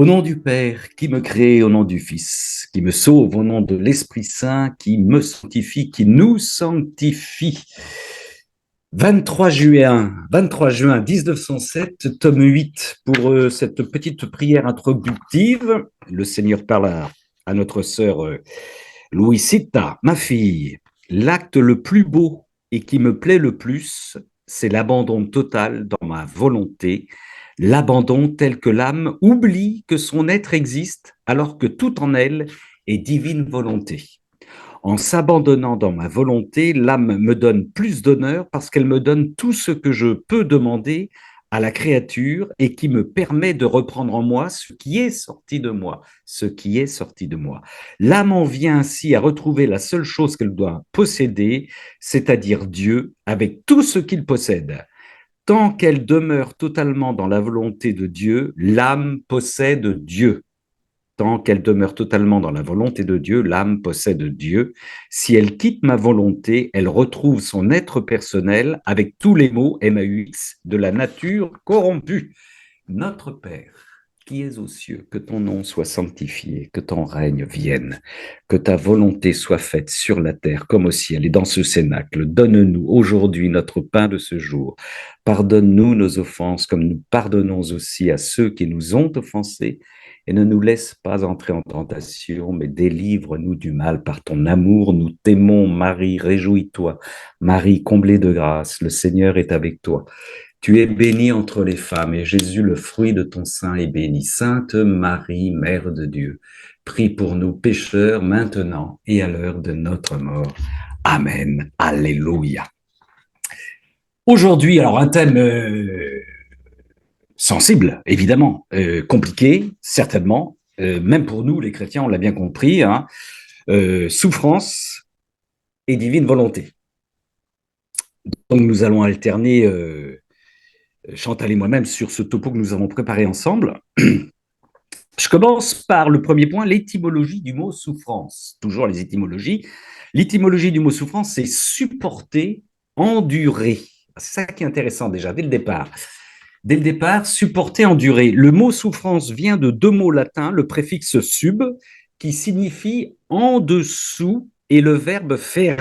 Au nom du Père qui me crée, au nom du Fils qui me sauve, au nom de l'Esprit Saint qui me sanctifie, qui nous sanctifie. 23 juin 1907, tome 8, pour cette petite prière introductive. Le Seigneur parle à notre sœur Louisita, ma fille. L'acte le plus beau et qui me plaît le plus, c'est l'abandon total dans ma volonté, l'abandon tel que l'âme oublie que son être existe alors que tout en elle est divine volonté. En s'abandonnant dans ma volonté, l'âme me donne plus d'honneur parce qu'elle me donne tout ce que je peux demander à la créature et qui me permet de reprendre en moi ce qui est sorti de moi, ce qui est sorti de moi. L'âme en vient ainsi à retrouver la seule chose qu'elle doit posséder, c'est-à-dire Dieu, avec tout ce qu'il possède. Tant qu'elle demeure totalement dans la volonté de Dieu, l'âme possède Dieu. Tant qu'elle demeure totalement dans la volonté de Dieu, l'âme possède Dieu. Si elle quitte ma volonté, elle retrouve son être personnel avec tous les mots MAUX de la nature corrompue. Notre Père, qui es aux cieux, que ton nom soit sanctifié, que ton règne vienne, que ta volonté soit faite sur la terre comme au ciel. Et dans ce cénacle, donne-nous aujourd'hui notre pain de ce jour. Pardonne-nous nos offenses comme nous pardonnons aussi à ceux qui nous ont offensés. Et ne nous laisse pas entrer en tentation, mais délivre-nous du mal par ton amour. Nous t'aimons, Marie, réjouis-toi. Marie, comblée de grâce, le Seigneur est avec toi. Tu es bénie entre les femmes, et Jésus, le fruit de ton sein, est béni. Sainte Marie, Mère de Dieu, prie pour nous pécheurs, maintenant et à l'heure de notre mort. Amen. Alléluia. Aujourd'hui, alors un thème sensible, évidemment, compliqué, certainement, même pour nous, les chrétiens, on l'a bien compris, hein, souffrance et divine volonté. Donc nous allons alterner Chantal et moi-même sur ce topo que nous avons préparé ensemble. Je commence par le premier point, l'étymologie du mot souffrance. Toujours les étymologies. L'étymologie du mot souffrance, c'est supporter, endurer. C'est ça qui est intéressant déjà dès le départ. Dès le départ, supporter, endurer. Le mot souffrance vient de deux mots latins, le préfixe sub, qui signifie en dessous, et le verbe ferre,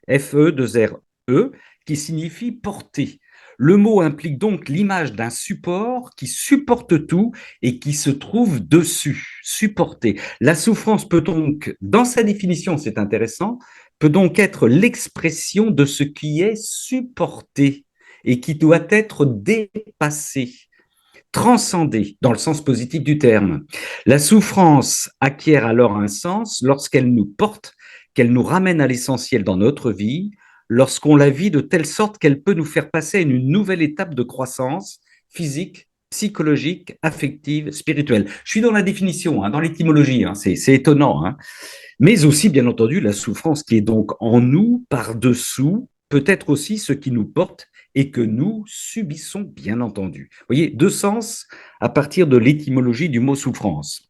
F-E-2-R-E, qui signifie porter. Le mot implique donc l'image d'un support qui supporte tout et qui se trouve dessus, supporter. La souffrance peut donc, dans sa définition, c'est intéressant, peut donc être l'expression de ce qui est supporté et qui doit être dépassé, transcendé dans le sens positif du terme. La souffrance acquiert alors un sens lorsqu'elle nous porte, qu'elle nous ramène à l'essentiel dans notre vie, lorsqu'on la vit de telle sorte qu'elle peut nous faire passer à une nouvelle étape de croissance physique, psychologique, affective, spirituelle. Je suis dans la définition, hein, dans l'étymologie, hein, c'est étonnant, hein. Mais aussi, bien entendu, la souffrance qui est donc en nous, par-dessous, peut être aussi ce qui nous porte et que nous subissons, bien entendu. Vous voyez, deux sens à partir de l'étymologie du mot souffrance.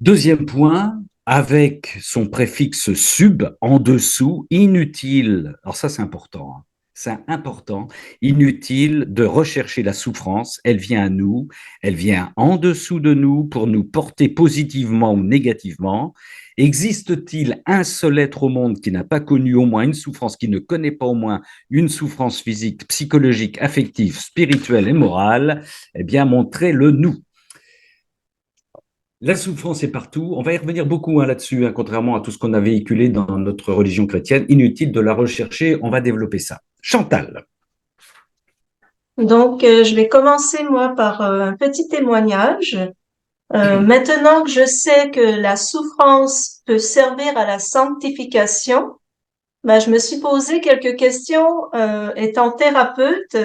Deuxième point, avec son préfixe sub, en dessous, inutile. Alors ça, c'est important. Hein. C'est important, inutile de rechercher la souffrance. Elle vient à nous, elle vient en dessous de nous pour nous porter positivement ou négativement. Existe-t-il un seul être au monde qui n'a pas connu au moins une souffrance, qui ne connaît pas au moins une souffrance physique, psychologique, affective, spirituelle et morale? Eh bien, montrez-le nous. La souffrance est partout. On va y revenir beaucoup, hein, là-dessus, hein, contrairement à tout ce qu'on a véhiculé dans notre religion chrétienne. Inutile de la rechercher, on va développer ça. Chantal. Donc, je vais commencer, moi, par un petit témoignage. Maintenant que je sais que la souffrance peut servir à la sanctification, ben, je me suis posé quelques questions. Étant thérapeute,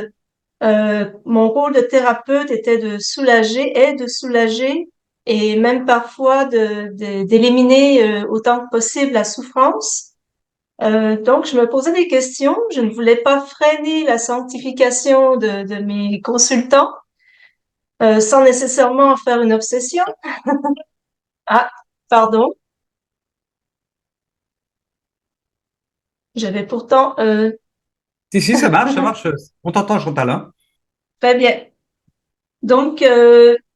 mon rôle de thérapeute était de soulager, est de soulager et même parfois d'éliminer autant que possible la souffrance. Donc, je me posais des questions. Je ne voulais pas freiner la sanctification de mes consultants, sans nécessairement en faire une obsession. Ah, pardon. J'avais pourtant... Si, ça marche, ça marche. On t'entend, Chantal. Hein. Très bien. Donc,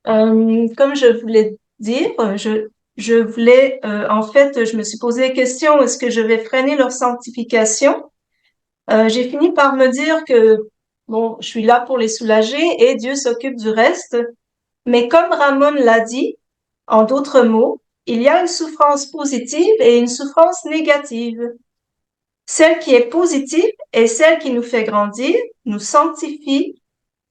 Comme je voulais dire, je voulais, en fait, je me suis posé la question, est-ce que je vais freiner leur sanctification? J'ai fini par me dire que, bon, je suis là pour les soulager et Dieu s'occupe du reste. Mais comme Ramon l'a dit, en d'autres mots, il y a une souffrance positive et une souffrance négative. Celle qui est positive est celle qui nous fait grandir, nous sanctifie,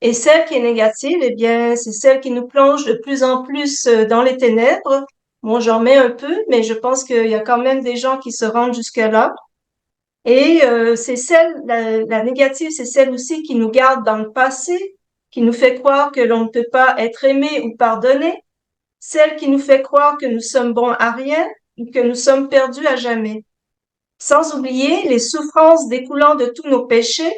et celle qui est négative, eh bien, c'est celle qui nous plonge de plus en plus dans les ténèbres. Bon, j'en mets un peu, mais je pense qu'il y a quand même des gens qui se rendent jusque-là. Et c'est la négative, c'est celle aussi qui nous garde dans le passé, qui nous fait croire que l'on ne peut pas être aimé ou pardonné, celle qui nous fait croire que nous sommes bons à rien ou que nous sommes perdus à jamais. Sans oublier les souffrances découlant de tous nos péchés,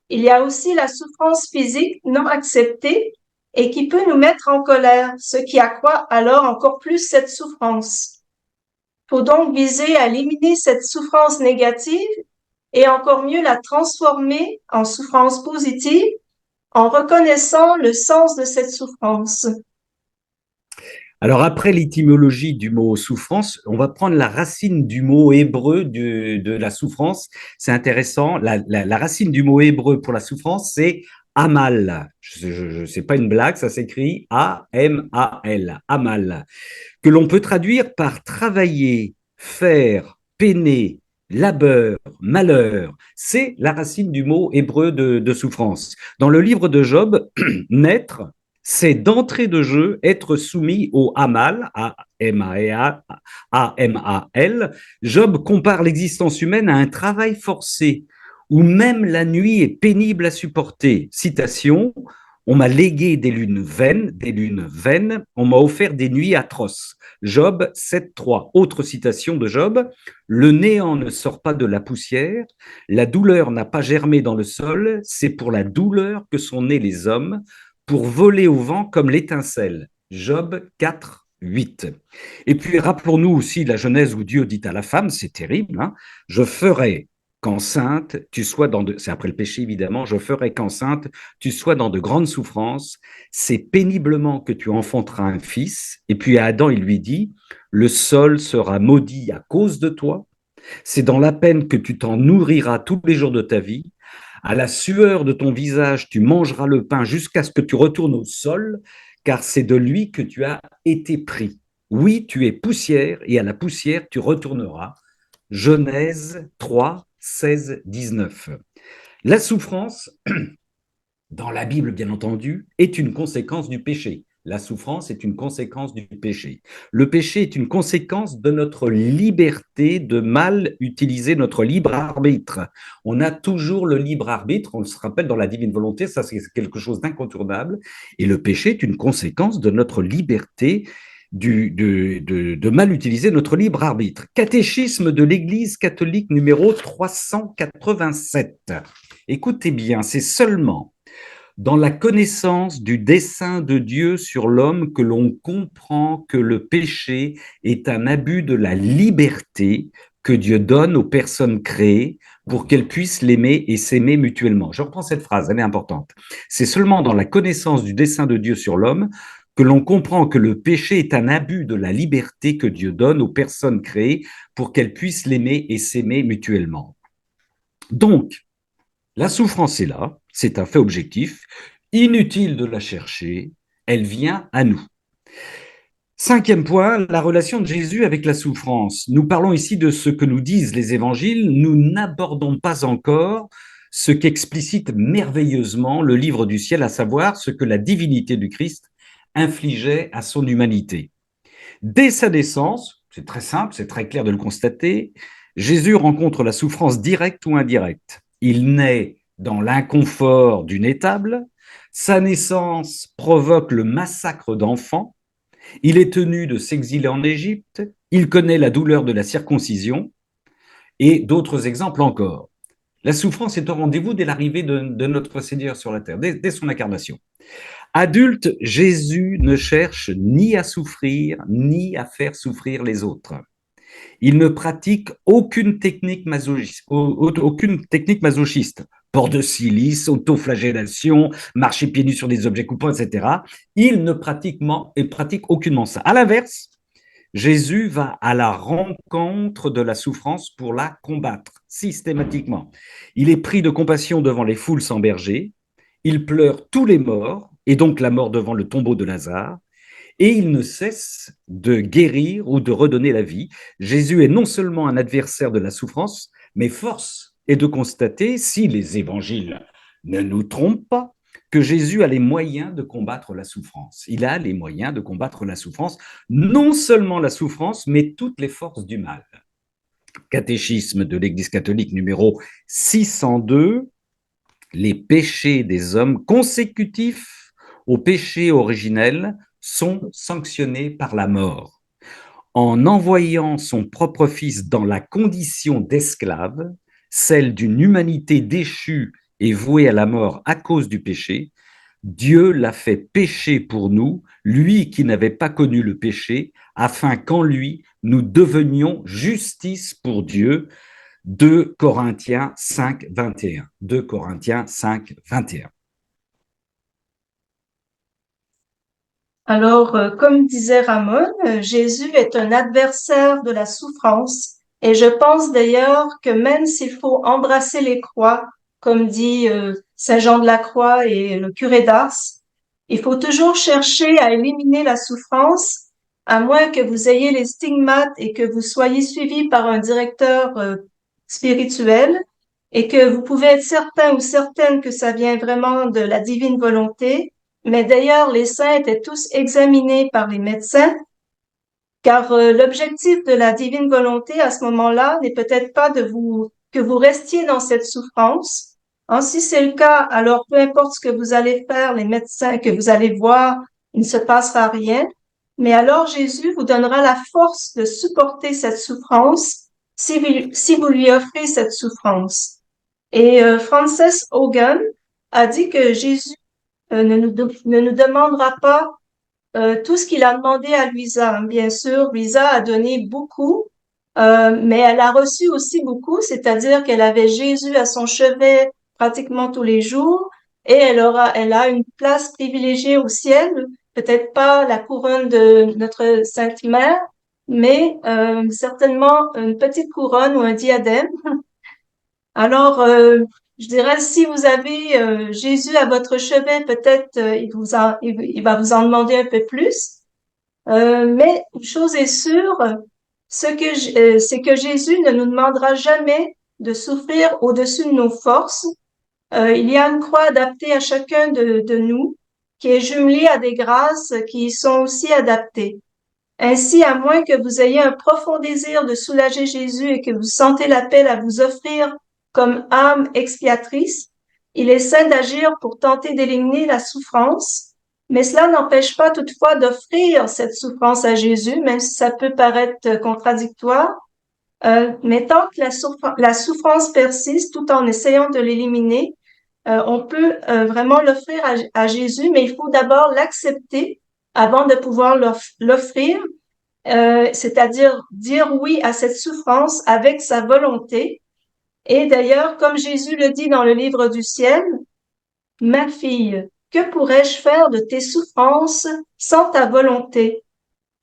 il y a aussi la souffrance physique non acceptée et qui peut nous mettre en colère, ce qui accroît alors encore plus cette souffrance. Faut donc viser à éliminer cette souffrance négative et encore mieux la transformer en souffrance positive en reconnaissant le sens de cette souffrance. Alors, après l'étymologie du mot souffrance, on va prendre la racine du mot hébreu de la souffrance. C'est intéressant. La racine du mot hébreu pour la souffrance, c'est amal. C'est pas une blague, ça s'écrit A-M-A-L, amal, que l'on peut traduire par travailler, faire, peiner, labeur, malheur. C'est la racine du mot hébreu de souffrance. Dans le livre de Job, naître, c'est d'entrée de jeu être soumis au Amal, A-M-A-L. Job compare l'existence humaine à un travail forcé, où même la nuit est pénible à supporter. Citation, on m'a légué des lunes vaines, on m'a offert des nuits atroces. Job 7.3. Autre citation de Job, le néant ne sort pas de la poussière, la douleur n'a pas germé dans le sol, c'est pour la douleur que sont nés les hommes, pour voler au vent comme l'étincelle. Job 4, 8. Et puis rappelons-nous aussi la Genèse où Dieu dit à la femme, c'est terrible, hein, je ferai qu'enceinte tu sois dans de, c'est après le péché évidemment, je ferai qu'enceinte tu sois dans de grandes souffrances, c'est péniblement que tu enfanteras un fils. Et puis à Adam il lui dit, le sol sera maudit à cause de toi, c'est dans la peine que tu t'en nourriras tous les jours de ta vie. À la sueur de ton visage, tu mangeras le pain jusqu'à ce que tu retournes au sol, car c'est de lui que tu as été pris. Oui, tu es poussière, et à la poussière tu retourneras. Genèse 3, 16, 19. La souffrance, dans la Bible bien entendu, est une conséquence du péché. La souffrance est une conséquence du péché. Le péché est une conséquence de notre liberté de mal utiliser notre libre arbitre. On a toujours le libre arbitre, on se rappelle dans la divine volonté, ça c'est quelque chose d'incontournable. Et le péché est une conséquence de notre liberté de mal utiliser notre libre arbitre. Catéchisme de l'Église catholique numéro 387. Écoutez bien, c'est seulement dans la connaissance du dessein de Dieu sur l'homme que l'on comprend que le péché est un abus de la liberté que Dieu donne aux personnes créées pour qu'elles puissent l'aimer et s'aimer mutuellement. Je reprends cette phrase, elle est importante. C'est seulement dans la connaissance du dessein de Dieu sur l'homme que l'on comprend que le péché est un abus de la liberté que Dieu donne aux personnes créées pour qu'elles puissent l'aimer et s'aimer mutuellement. Donc, la souffrance est là, c'est un fait objectif, inutile de la chercher, elle vient à nous. Cinquième point, la relation de Jésus avec la souffrance. Nous parlons ici de ce que nous disent les évangiles, nous n'abordons pas encore ce qu'explicite merveilleusement le livre du ciel, à savoir ce que la divinité du Christ infligeait à son humanité. Dès sa naissance, c'est très simple, c'est très clair de le constater, Jésus rencontre la souffrance directe ou indirecte. Il naît dans l'inconfort d'une étable, sa naissance provoque le massacre d'enfants, il est tenu de s'exiler en Égypte, il connaît la douleur de la circoncision et d'autres exemples encore. La souffrance est au rendez-vous dès l'arrivée de notre Seigneur sur la terre, dès son incarnation. Adulte, Jésus ne cherche ni à souffrir, ni à faire souffrir les autres. Il ne pratique aucune technique masochiste. port de silice, autoflagellation, marcher pieds nus sur des objets coupants, etc. Il ne pratique aucunement ça. À l'inverse, Jésus va à la rencontre de la souffrance pour la combattre systématiquement. Il est pris de compassion devant les foules sans berger, il pleure tous les morts, et donc la mort devant le tombeau de Lazare, et il ne cesse de guérir ou de redonner la vie. Jésus est non seulement un adversaire de la souffrance, mais force est de constater, si les évangiles ne nous trompent pas, que Jésus a les moyens de combattre la souffrance. Il a les moyens de combattre la souffrance, non seulement la souffrance, mais toutes les forces du mal. Catéchisme de l'Église catholique numéro 602, les péchés des hommes consécutifs au péché originel sont sanctionnés par la mort. En envoyant son propre Fils dans la condition d'esclave, celle d'une humanité déchue et vouée à la mort à cause du péché, Dieu l'a fait pécher pour nous, lui qui n'avait pas connu le péché, afin qu'en lui, nous devenions justice pour Dieu. 2 Corinthiens 5, 21. 2 Corinthiens 5, 21. Alors, comme disait Ramon, Jésus est un adversaire de la souffrance. Et je pense d'ailleurs que même s'il faut embrasser les croix, comme dit Saint Jean de la Croix et le curé d'Ars, il faut toujours chercher à éliminer la souffrance, à moins que vous ayez les stigmates et que vous soyez suivi par un directeur spirituel et que vous pouvez être certain ou certaine que ça vient vraiment de la divine volonté. Mais d'ailleurs, les saints étaient tous examinés par les médecins, car l'objectif de la divine volonté à ce moment-là n'est peut-être pas que vous restiez dans cette souffrance. Si c'est le cas, alors peu importe ce que vous allez faire, les médecins que vous allez voir, il ne se passera rien. Mais alors Jésus vous donnera la force de supporter cette souffrance si vous lui offrez cette souffrance. Et Frances Hogan a dit que Jésus ne nous demandera pas tout ce qu'il a demandé à Luisa. Bien sûr, Luisa a donné beaucoup, mais elle a reçu aussi beaucoup, c'est-à-dire qu'elle avait Jésus à son chevet pratiquement tous les jours et elle a une place privilégiée au ciel, peut-être pas la couronne de notre Sainte Mère, mais certainement une petite couronne ou un diadème. Alors, je dirais, si vous avez Jésus à votre chevet, peut-être il va vous en demander un peu plus. Mais une chose est sûre, c'est que Jésus ne nous demandera jamais de souffrir au-dessus de nos forces. Il y a une croix adaptée à chacun de nous, qui est jumelée à des grâces qui y sont aussi adaptées. Ainsi, à moins que vous ayez un profond désir de soulager Jésus et que vous sentez l'appel à vous offrir comme âme expiatrice, il est sain d'agir pour tenter d'éliminer la souffrance, mais cela n'empêche pas toutefois d'offrir cette souffrance à Jésus, même si ça peut paraître contradictoire. Mais tant que la souffrance persiste, tout en essayant de l'éliminer, on peut vraiment l'offrir à Jésus, mais il faut d'abord l'accepter avant de pouvoir l'offrir, c'est-à-dire dire oui à cette souffrance avec sa volonté. Et d'ailleurs, comme Jésus le dit dans le livre du ciel, ma fille, que pourrais-je faire de tes souffrances sans ta volonté?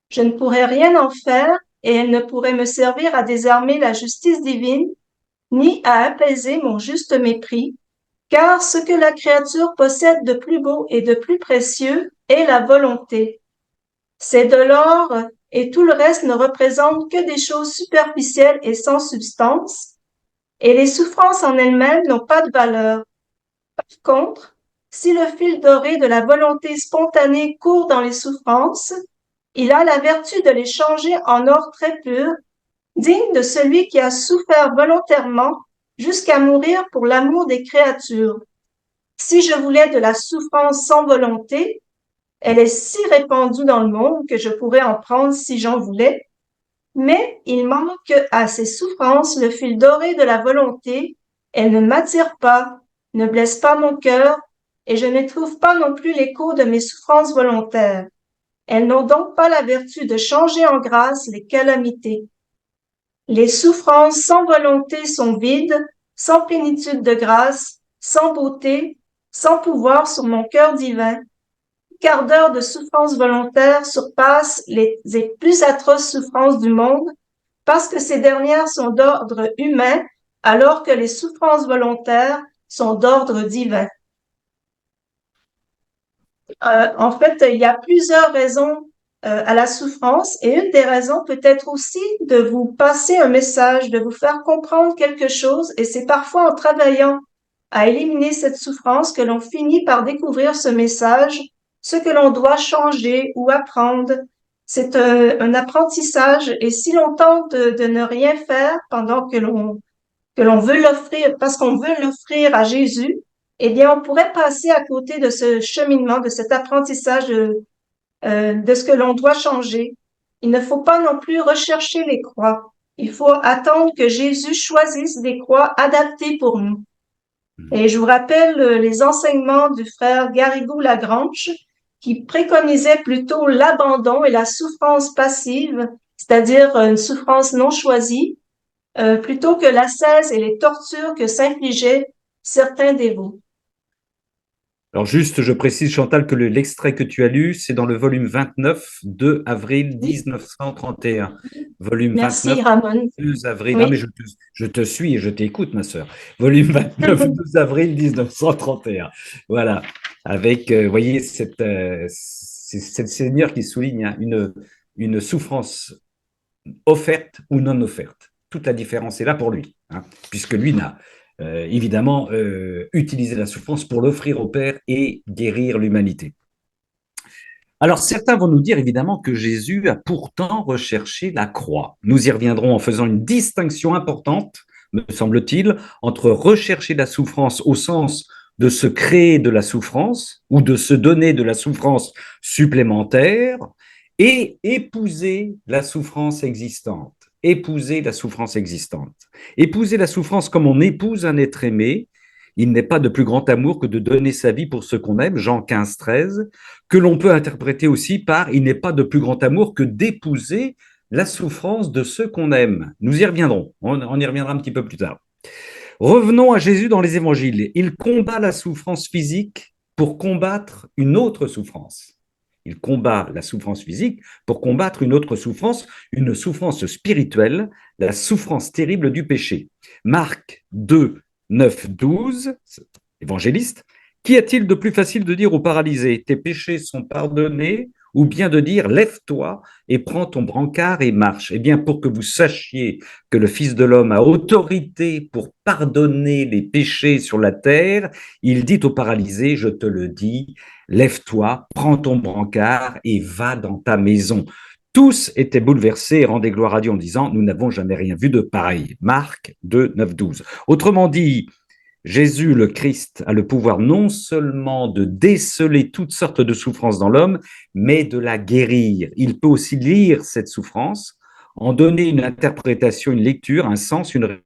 Je ne pourrais rien en faire et elle ne pourrait me servir à désarmer la justice divine, ni à apaiser mon juste mépris, car ce que la créature possède de plus beau et de plus précieux est la volonté. C'est de l'or et tout le reste ne représente que des choses superficielles et sans substance, et les souffrances en elles-mêmes n'ont pas de valeur. Par contre, si le fil doré de la volonté spontanée court dans les souffrances, il a la vertu de les changer en or très pur, digne de celui qui a souffert volontairement jusqu'à mourir pour l'amour des créatures. Si je voulais de la souffrance sans volonté, elle est si répandue dans le monde que je pourrais en prendre si j'en voulais, mais il manque à ces souffrances le fil doré de la volonté. Elle ne m'attire pas, ne blesse pas mon cœur, et je ne trouve pas non plus l'écho de mes souffrances volontaires. Elles n'ont donc pas la vertu de changer en grâce les calamités. Les souffrances sans volonté sont vides, sans plénitude de grâce, sans beauté, sans pouvoir sur mon cœur divin. Quart d'heure de souffrance volontaire surpasse les plus atroces souffrances du monde parce que ces dernières sont d'ordre humain alors que les souffrances volontaires sont d'ordre divin. En fait, il y a plusieurs raisons à la souffrance et une des raisons peut être aussi de vous passer un message, de vous faire comprendre quelque chose et c'est parfois en travaillant à éliminer cette souffrance que l'on finit par découvrir ce message, ce que l'on doit changer ou apprendre. C'est un apprentissage et si l'on tente de ne rien faire pendant que l'on veut l'offrir, parce qu'on veut l'offrir à Jésus, eh bien, on pourrait passer à côté de ce cheminement, de cet apprentissage de ce que l'on doit changer. Il ne faut pas non plus rechercher les croix. Il faut attendre que Jésus choisisse des croix adaptées pour nous. Et je vous rappelle les enseignements du frère Garrigou-Lagrange qui préconisait plutôt l'abandon et la souffrance passive, c'est-à-dire une souffrance non choisie, plutôt que l'ascèse et les tortures que s'infligeaient certains dévots. Alors juste, je précise, Chantal, que l'extrait que tu as lu, c'est dans le volume 29, 2 avril Oui, 1931. Volume merci 29, Ramon. 2 avril. Non, mais Oui, je te suis et je t'écoute, ma sœur. Volume 29, 12 avril 1931. Voilà. Avec, vous voyez, c'est le Seigneur qui souligne hein, une souffrance offerte ou non offerte. Toute la différence est là pour lui, hein, puisque lui n'a évidemment utilisé la souffrance pour l'offrir au Père et guérir l'humanité. Alors certains vont nous dire évidemment que Jésus a pourtant recherché la croix. Nous y reviendrons en faisant une distinction importante, me semble-t-il, entre rechercher la souffrance au sens de se créer de la souffrance ou de se donner de la souffrance supplémentaire et épouser la souffrance existante. Épouser la souffrance existante. Épouser la souffrance comme on épouse un être aimé. Il n'est pas de plus grand amour que de donner sa vie pour ce qu'on aime, Jean 15, 13, que l'on peut interpréter aussi par il n'est pas de plus grand amour que d'épouser la souffrance de ceux qu'on aime. Nous y reviendrons, on y reviendra un petit peu plus tard. Revenons à Jésus dans les évangiles. Il combat la souffrance physique pour combattre une autre souffrance. Il combat la souffrance physique pour combattre une souffrance spirituelle, la souffrance terrible du péché. Marc 2, 9, 12, évangéliste, qu'y a-t-il de plus facile de dire au paralysé, tes péchés sont pardonnés, ou bien de dire, lève-toi et prends ton brancard et marche? Eh bien, pour que vous sachiez que le Fils de l'homme a autorité pour pardonner les péchés sur la terre, il dit au paralysé, je te le dis, lève-toi, prends ton brancard et va dans ta maison. Tous étaient bouleversés et rendaient gloire à Dieu en disant, nous n'avons jamais rien vu de pareil. Marc 2, 9, 12. Autrement dit, Jésus, le Christ, a le pouvoir non seulement de déceler toutes sortes de souffrances dans l'homme, mais de la guérir. Il peut aussi lire cette souffrance, en donner une interprétation, une lecture, un sens, une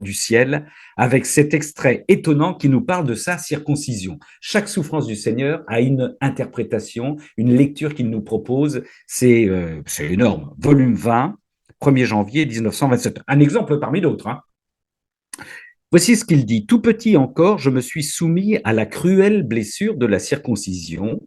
du ciel, avec cet extrait étonnant qui nous parle de sa circoncision. Chaque souffrance du Seigneur a une interprétation, une lecture qu'il nous propose. C'est énorme. Volume 20, 1er janvier 1927. Un exemple parmi d'autres. Hein. Voici ce qu'il dit. Tout petit encore, je me suis soumis à la cruelle blessure de la circoncision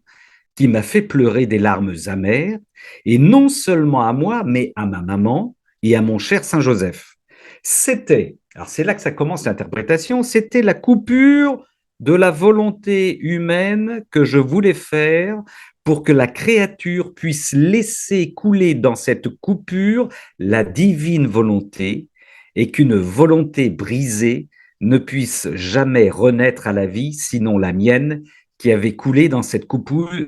qui m'a fait pleurer des larmes amères, et non seulement à moi, mais à ma maman et à mon cher Saint Joseph. C'était, alors c'est là que ça commence l'interprétation, c'était la coupure de la volonté humaine que je voulais faire pour que la créature puisse laisser couler dans cette coupure la divine volonté et qu'une volonté brisée ne puisse jamais renaître à la vie, sinon la mienne, qui avait coulé dans cette coupure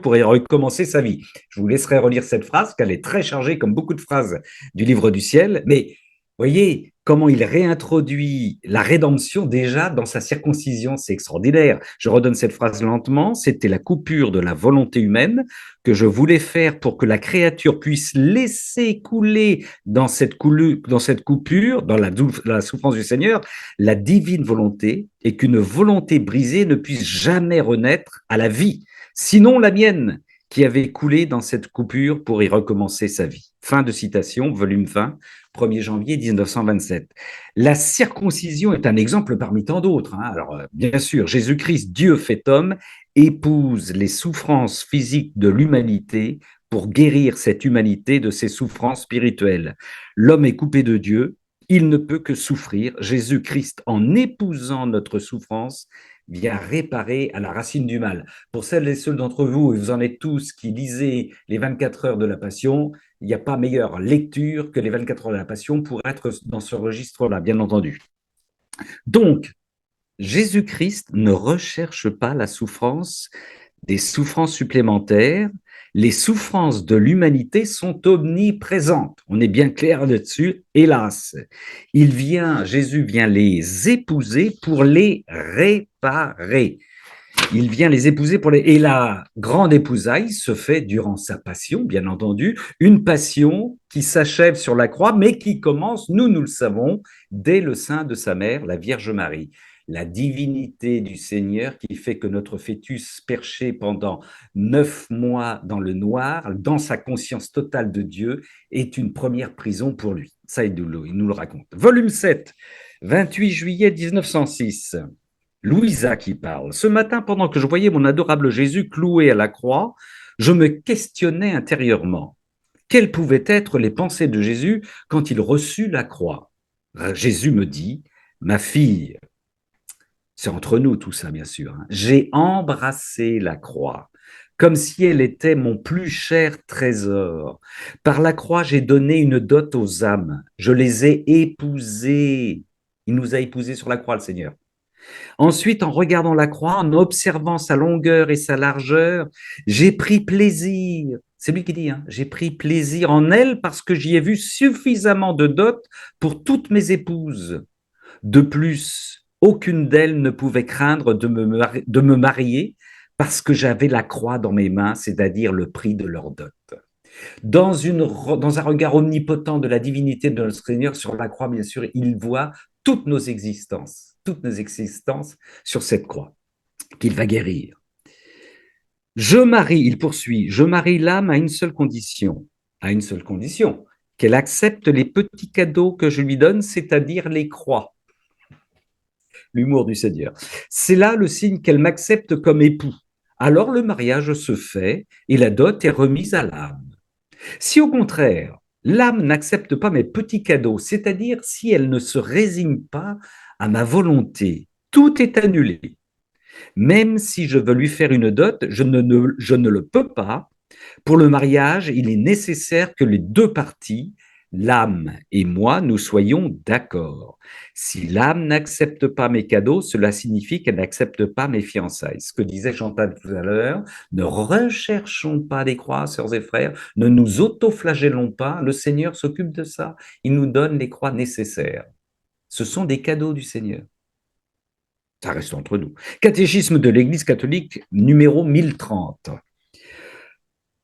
pour y recommencer sa vie. Je vous laisserai relire cette phrase, qu'elle est très chargée, comme beaucoup de phrases du livre du ciel, mais voyez comment il réintroduit la rédemption déjà dans sa circoncision, c'est extraordinaire. Je redonne cette phrase lentement, c'était la coupure de la volonté humaine que je voulais faire pour que la créature puisse laisser couler dans cette coupure, dans la souffrance du Seigneur, la divine volonté, et qu'une volonté brisée ne puisse jamais renaître à la vie, sinon la mienne, qui avait coulé dans cette coupure pour y recommencer sa vie. Fin de citation, volume 20, 1er janvier 1927. La circoncision est un exemple parmi tant d'autres. Alors, bien sûr, Jésus-Christ, Dieu fait homme, épouse les souffrances physiques de l'humanité pour guérir cette humanité de ses souffrances spirituelles. L'homme est coupé de Dieu, il ne peut que souffrir. Jésus-Christ, en épousant notre souffrance, vient réparer à la racine du mal. Pour celles et ceux d'entre vous, et vous en êtes tous, qui lisez les 24 heures de la Passion, il n'y a pas meilleure lecture que les 24 heures de la Passion pour être dans ce registre-là, bien entendu. Donc, Jésus-Christ ne recherche pas la souffrance, des souffrances supplémentaires. Les souffrances de l'humanité sont omniprésentes. On est bien clair là-dessus, hélas. Jésus vient les épouser pour les réparer. Il vient les épouser pour les... Et la grande épousaille se fait durant sa passion, bien entendu, une passion qui s'achève sur la croix, mais qui commence, nous le savons, dès le sein de sa mère, la Vierge Marie. La divinité du Seigneur qui fait que notre fœtus perché pendant 9 mois dans le noir, dans sa conscience totale de Dieu, est une première prison pour lui. Ça, il nous le raconte. Volume 7, 28 juillet 1906. Louisa qui parle. Ce matin, pendant que je voyais mon adorable Jésus cloué à la croix, je me questionnais intérieurement. Quelles pouvaient être les pensées de Jésus quand il reçut la croix? Jésus me dit, ma fille, c'est entre nous tout ça bien sûr, j'ai embrassé la croix comme si elle était mon plus cher trésor. Par la croix, j'ai donné une dot aux âmes, je les ai épousées. Il nous a épousés sur la croix, le Seigneur. Ensuite, en regardant la croix, en observant sa longueur et sa largeur, j'ai pris plaisir. C'est lui qui dit, j'ai pris plaisir en elle parce que j'y ai vu suffisamment de dot pour toutes mes épouses. De plus, aucune d'elles ne pouvait craindre de me marier parce que j'avais la croix dans mes mains, c'est-à-dire le prix de leur dot. Dans un regard omnipotent de la divinité de notre Seigneur sur la croix, bien sûr, il voit toutes nos existences sur cette croix qu'il va guérir. Il poursuit, je marie l'âme à une seule condition, qu'elle accepte les petits cadeaux que je lui donne, c'est-à-dire les croix. L'humour du Seigneur. C'est là le signe qu'elle m'accepte comme époux. Alors le mariage se fait et la dot est remise à l'âme. Si au contraire, l'âme n'accepte pas mes petits cadeaux, c'est-à-dire si elle ne se résigne pas à ma volonté, tout est annulé. Même si je veux lui faire une dot, je ne le peux pas. Pour le mariage, il est nécessaire que les deux parties, l'âme et moi, nous soyons d'accord. Si l'âme n'accepte pas mes cadeaux, cela signifie qu'elle n'accepte pas mes fiançailles. Ce que disait Chantal tout à l'heure, ne recherchons pas des croix, sœurs et frères, ne nous autoflagellons pas, le Seigneur s'occupe de ça. Il nous donne les croix nécessaires. Ce sont des cadeaux du Seigneur. Ça reste entre nous. Catéchisme de l'Église catholique numéro 1030.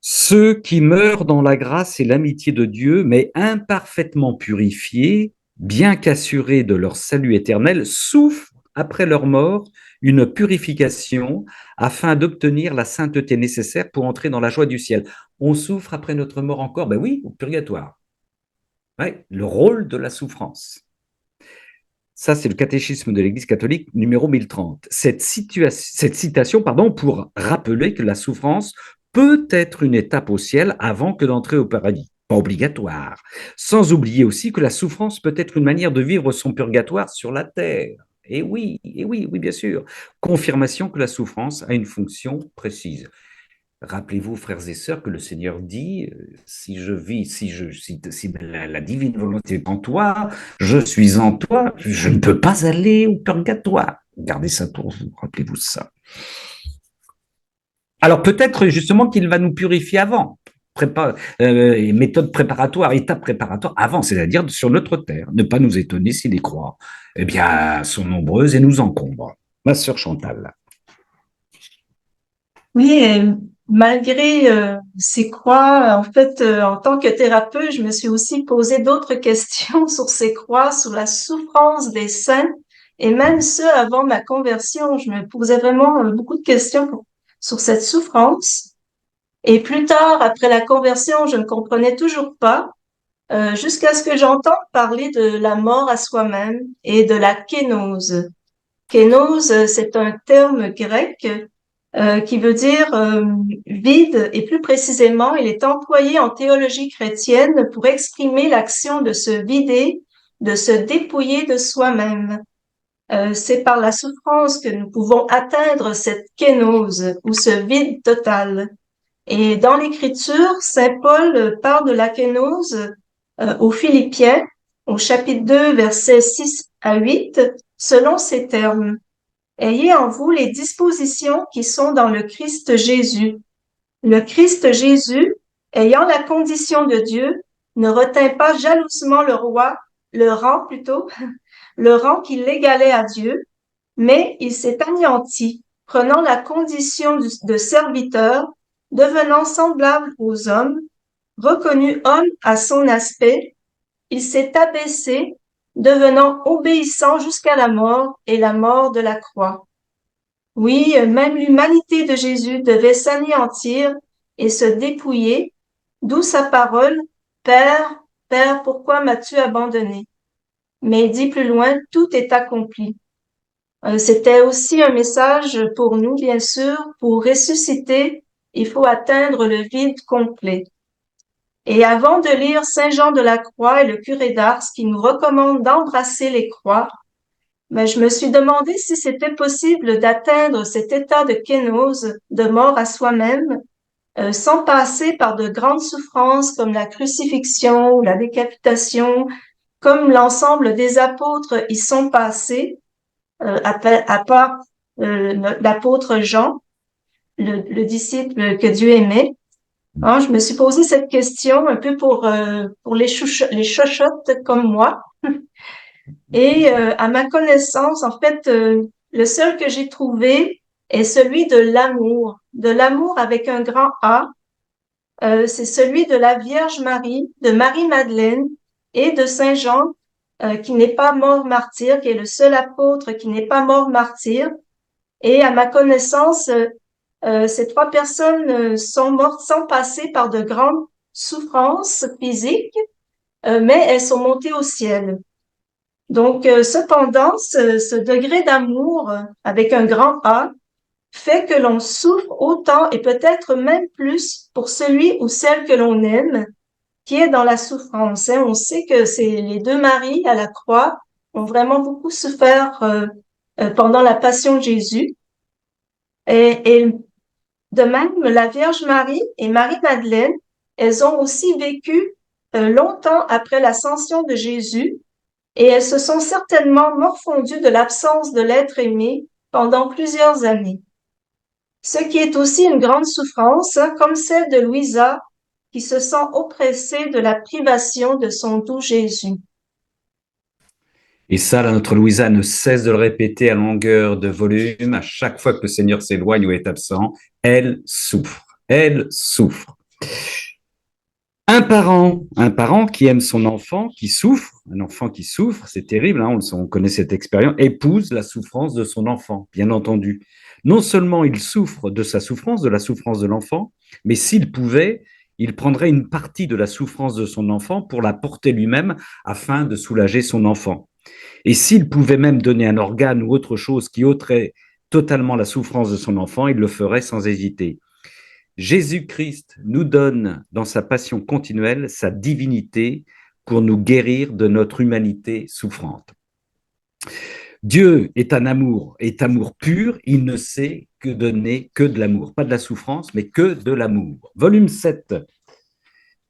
Ceux qui meurent dans la grâce et l'amitié de Dieu, mais imparfaitement purifiés, bien qu'assurés de leur salut éternel, souffrent après leur mort une purification afin d'obtenir la sainteté nécessaire pour entrer dans la joie du ciel. On souffre après notre mort encore? Ben oui, au purgatoire. Ouais, le rôle de la souffrance. Ça, c'est le catéchisme de l'Église catholique numéro 1030. Cette citation, pour rappeler que la souffrance peut être une étape au ciel avant que d'entrer au paradis. Pas obligatoire. Sans oublier aussi que la souffrance peut être une manière de vivre son purgatoire sur la terre. Et oui, bien sûr. Confirmation que la souffrance a une fonction précise. Rappelez-vous, frères et sœurs, que le Seigneur dit, si la divine volonté est en toi, je suis en toi, je ne peux pas aller au purgatoire. Gardez ça pour vous, rappelez-vous ça. Alors peut-être justement qu'il va nous purifier avant, méthode préparatoire, étape préparatoire avant, c'est-à-dire sur notre terre. Ne pas nous étonner si les croix, sont nombreuses et nous encombrent. Ma sœur Chantal. Oui, malgré ces croix, en fait, en tant que thérapeute, je me suis aussi posé d'autres questions sur ces croix, sur la souffrance des saints, et même ça, avant ma conversion, je me posais vraiment beaucoup de questions sur cette souffrance. Et plus tard, après la conversion, je ne comprenais toujours pas, jusqu'à ce que j'entende parler de la mort à soi-même et de la kénose. Kénose, c'est un terme grec qui veut dire vide, et plus précisément, il est employé en théologie chrétienne pour exprimer l'action de se vider, de se dépouiller de soi-même. C'est par la souffrance que nous pouvons atteindre cette kénose ou ce vide total. Et dans l'Écriture, Saint Paul parle de la kénose aux Philippiens, au chapitre 2, versets 6 à 8, selon ces termes. Ayez en vous les dispositions qui sont dans le Christ Jésus. Le Christ Jésus, ayant la condition de Dieu, ne retint pas jalousement le rang plutôt, le rang qui l'égalait à Dieu, mais il s'est anéanti, prenant la condition de serviteur, devenant semblable aux hommes, reconnu homme à son aspect, il s'est abaissé, devenant obéissant jusqu'à la mort et la mort de la croix. Oui, même l'humanité de Jésus devait s'anéantir et se dépouiller, d'où sa parole, Père, Père, pourquoi m'as-tu abandonné? Mais il dit plus loin, tout est accompli. C'était aussi un message pour nous, bien sûr, pour ressusciter, il faut atteindre le vide complet. Et avant de lire Saint Jean de la Croix et le curé d'Ars qui nous recommande d'embrasser les croix, mais je me suis demandé si c'était possible d'atteindre cet état de kénose, de mort à soi-même, sans passer par de grandes souffrances comme la crucifixion ou la décapitation, comme l'ensemble des apôtres y sont passés, à part l'apôtre Jean, le disciple que Dieu aimait. Hein, je me suis posé cette question un peu pour les chochottes comme moi. Et à ma connaissance, en fait, le seul que j'ai trouvé est celui de l'amour avec un grand A. C'est celui de la Vierge Marie, de Marie-Madeleine et de Saint Jean, qui n'est pas mort martyr, qui est le seul apôtre qui n'est pas mort martyr. Et à ma connaissance, ces trois personnes sont mortes sans passer par de grandes souffrances physiques, mais elles sont montées au ciel. Donc, cependant, ce degré d'amour avec un grand A fait que l'on souffre autant et peut-être même plus pour celui ou celle que l'on aime qui est dans la souffrance. Hein. On sait que c'est les deux Maries à la croix ont vraiment beaucoup souffert pendant la passion de Jésus. Et de même, la Vierge Marie et Marie-Madeleine, elles ont aussi vécu longtemps après l'ascension de Jésus et elles se sont certainement morfondues de l'absence de l'être aimé pendant plusieurs années. Ce qui est aussi une grande souffrance, hein, comme celle de Louisa, qui se sent oppressée de la privation de son doux Jésus. Et ça, là, notre Louisa ne cesse de le répéter à longueur de volume. À chaque fois que le Seigneur s'éloigne ou est absent, elle souffre. Elle souffre. Un parent qui aime son enfant, qui souffre, un enfant qui souffre, c'est terrible, hein, on connaît cette expérience, épouse la souffrance de son enfant, bien entendu. Non seulement il souffre de sa souffrance, de la souffrance de l'enfant, mais s'il pouvait, il prendrait une partie de la souffrance de son enfant pour la porter lui-même afin de soulager son enfant. Et s'il pouvait même donner un organe ou autre chose qui ôterait totalement la souffrance de son enfant, il le ferait sans hésiter. Jésus-Christ nous donne dans sa passion continuelle sa divinité pour nous guérir de notre humanité souffrante. Dieu est amour pur, il ne sait que donner que de l'amour, pas de la souffrance, mais que de l'amour. Volume 7,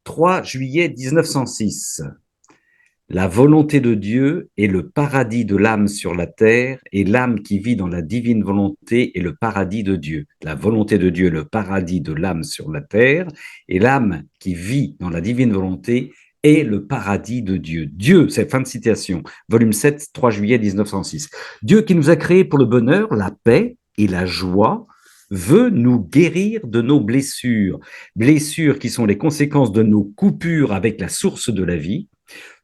3 juillet 1906. La volonté de Dieu est le paradis de l'âme sur la terre, et l'âme qui vit dans la divine volonté est le paradis de Dieu. La volonté de Dieu est le paradis de l'âme sur la terre, et l'âme qui vit dans la divine volonté est le paradis de Dieu. Dieu, c'est fin de citation, volume 7, 3 juillet 1906. Dieu qui nous a créés pour le bonheur, la paix et la joie, veut nous guérir de nos blessures. Blessures qui sont les conséquences de nos coupures avec la source de la vie.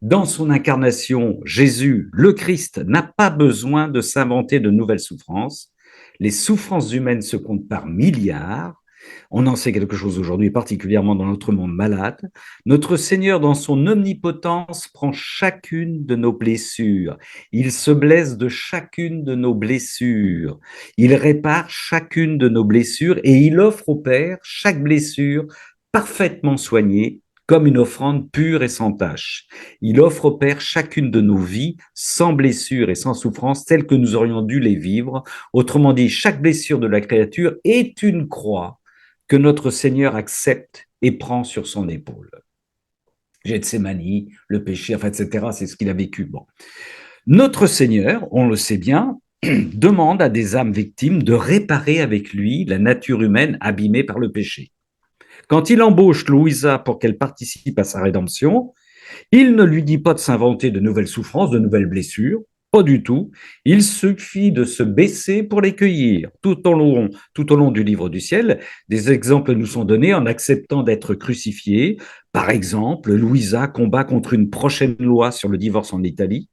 Dans son incarnation, Jésus, le Christ, n'a pas besoin de s'inventer de nouvelles souffrances. Les souffrances humaines se comptent par milliards. On en sait quelque chose aujourd'hui, particulièrement dans notre monde malade. Notre Seigneur, dans son omnipotence, prend chacune de nos blessures. Il se blesse de chacune de nos blessures. Il répare chacune de nos blessures et il offre au Père chaque blessure parfaitement soignée comme une offrande pure et sans tache. Il offre au Père chacune de nos vies sans blessure et sans souffrance telles que nous aurions dû les vivre. Autrement dit, chaque blessure de la créature est une croix que notre Seigneur accepte et prend sur son épaule. Gethsémani, le péché, enfin, etc., c'est ce qu'il a vécu. Bon. Notre Seigneur, on le sait bien, demande à des âmes victimes de réparer avec lui la nature humaine abîmée par le péché. Quand il embauche Louisa pour qu'elle participe à sa rédemption, il ne lui dit pas de s'inventer de nouvelles souffrances, de nouvelles blessures, pas du tout. Il suffit de se baisser pour les cueillir. Tout au long du livre du ciel, des exemples nous sont donnés en acceptant d'être crucifiés. Par exemple, Louisa combat contre une prochaine loi sur le divorce en Italie.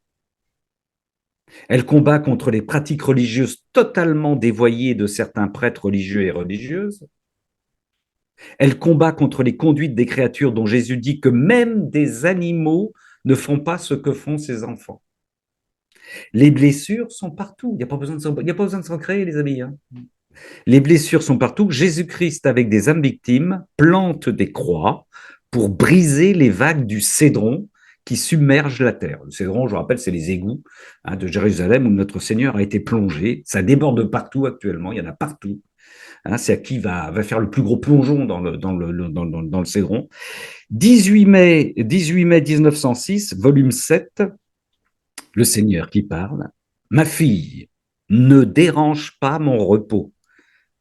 Elle combat contre les pratiques religieuses totalement dévoyées de certains prêtres religieux et religieuses. Elle combat contre les conduites des créatures dont Jésus dit que même des animaux ne font pas ce que font ses enfants. Les blessures sont partout. Il n'y a pas besoin de s'en créer, les amis. Hein. Les blessures sont partout. Jésus-Christ, avec des âmes victimes, plante des croix pour briser les vagues du Cédron qui submerge la terre. Le Cédron, je vous rappelle, c'est les égouts de Jérusalem où notre Seigneur a été plongé. Ça déborde partout actuellement. Il y en a partout. C'est à qui va faire le plus gros plongeon dans le Cédron. 18 mai 1906, volume 7, le Seigneur qui parle. Ma fille, ne dérange pas mon repos.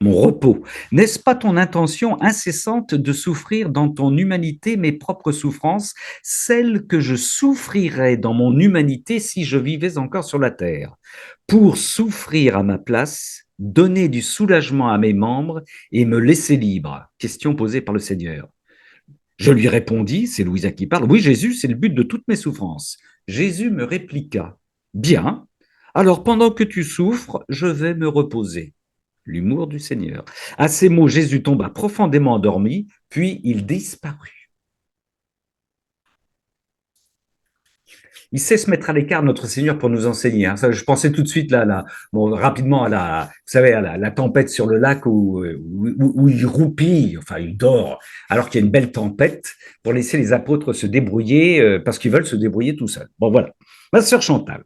Mon repos. N'est-ce pas ton intention incessante de souffrir dans ton humanité mes propres souffrances, celles que je souffrirais dans mon humanité si je vivais encore sur la terre, pour souffrir à ma place, donner du soulagement à mes membres et me laisser libre? Question posée par le Seigneur. Je lui répondis, c'est Louisa qui parle, oui Jésus, c'est le but de toutes mes souffrances. Jésus me répliqua, bien, alors pendant que tu souffres, je vais me reposer. L'humour du Seigneur. À ces mots, Jésus tomba profondément endormi, puis il disparut. Il sait se mettre à l'écart, notre Seigneur, pour nous enseigner. Hein. Ça, je pensais tout de suite rapidement vous savez, à la tempête sur le lac où il roupille, enfin il dort, alors qu'il y a une belle tempête, pour laisser les apôtres se débrouiller, parce qu'ils veulent se débrouiller tout seuls. Bon, voilà. Ma sœur Chantal.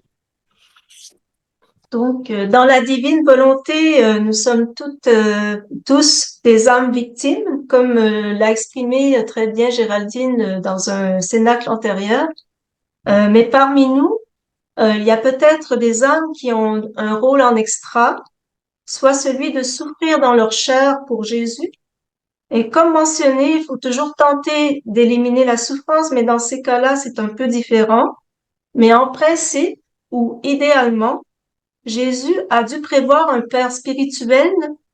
Donc, dans la divine volonté, nous sommes tous des âmes victimes, comme l'a exprimé très bien Géraldine dans un cénacle antérieur. Mais parmi nous, il y a peut-être des âmes qui ont un rôle en extra, soit celui de souffrir dans leur chair pour Jésus. Et comme mentionné, il faut toujours tenter d'éliminer la souffrance, mais dans ces cas-là, c'est un peu différent. Mais en principe, ou idéalement, Jésus a dû prévoir un Père spirituel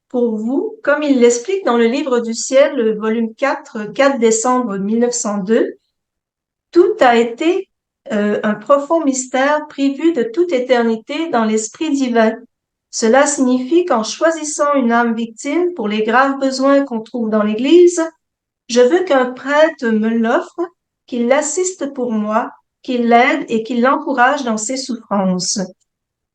pour vous, comme il l'explique dans le Livre du ciel, le volume 4, 4 décembre 1902. Tout a été un profond mystère prévu de toute éternité dans l'Esprit divin. Cela signifie qu'en choisissant une âme victime pour les graves besoins qu'on trouve dans l'Église, je veux qu'un prêtre me l'offre, qu'il l'assiste pour moi, qu'il l'aide et qu'il l'encourage dans ses souffrances.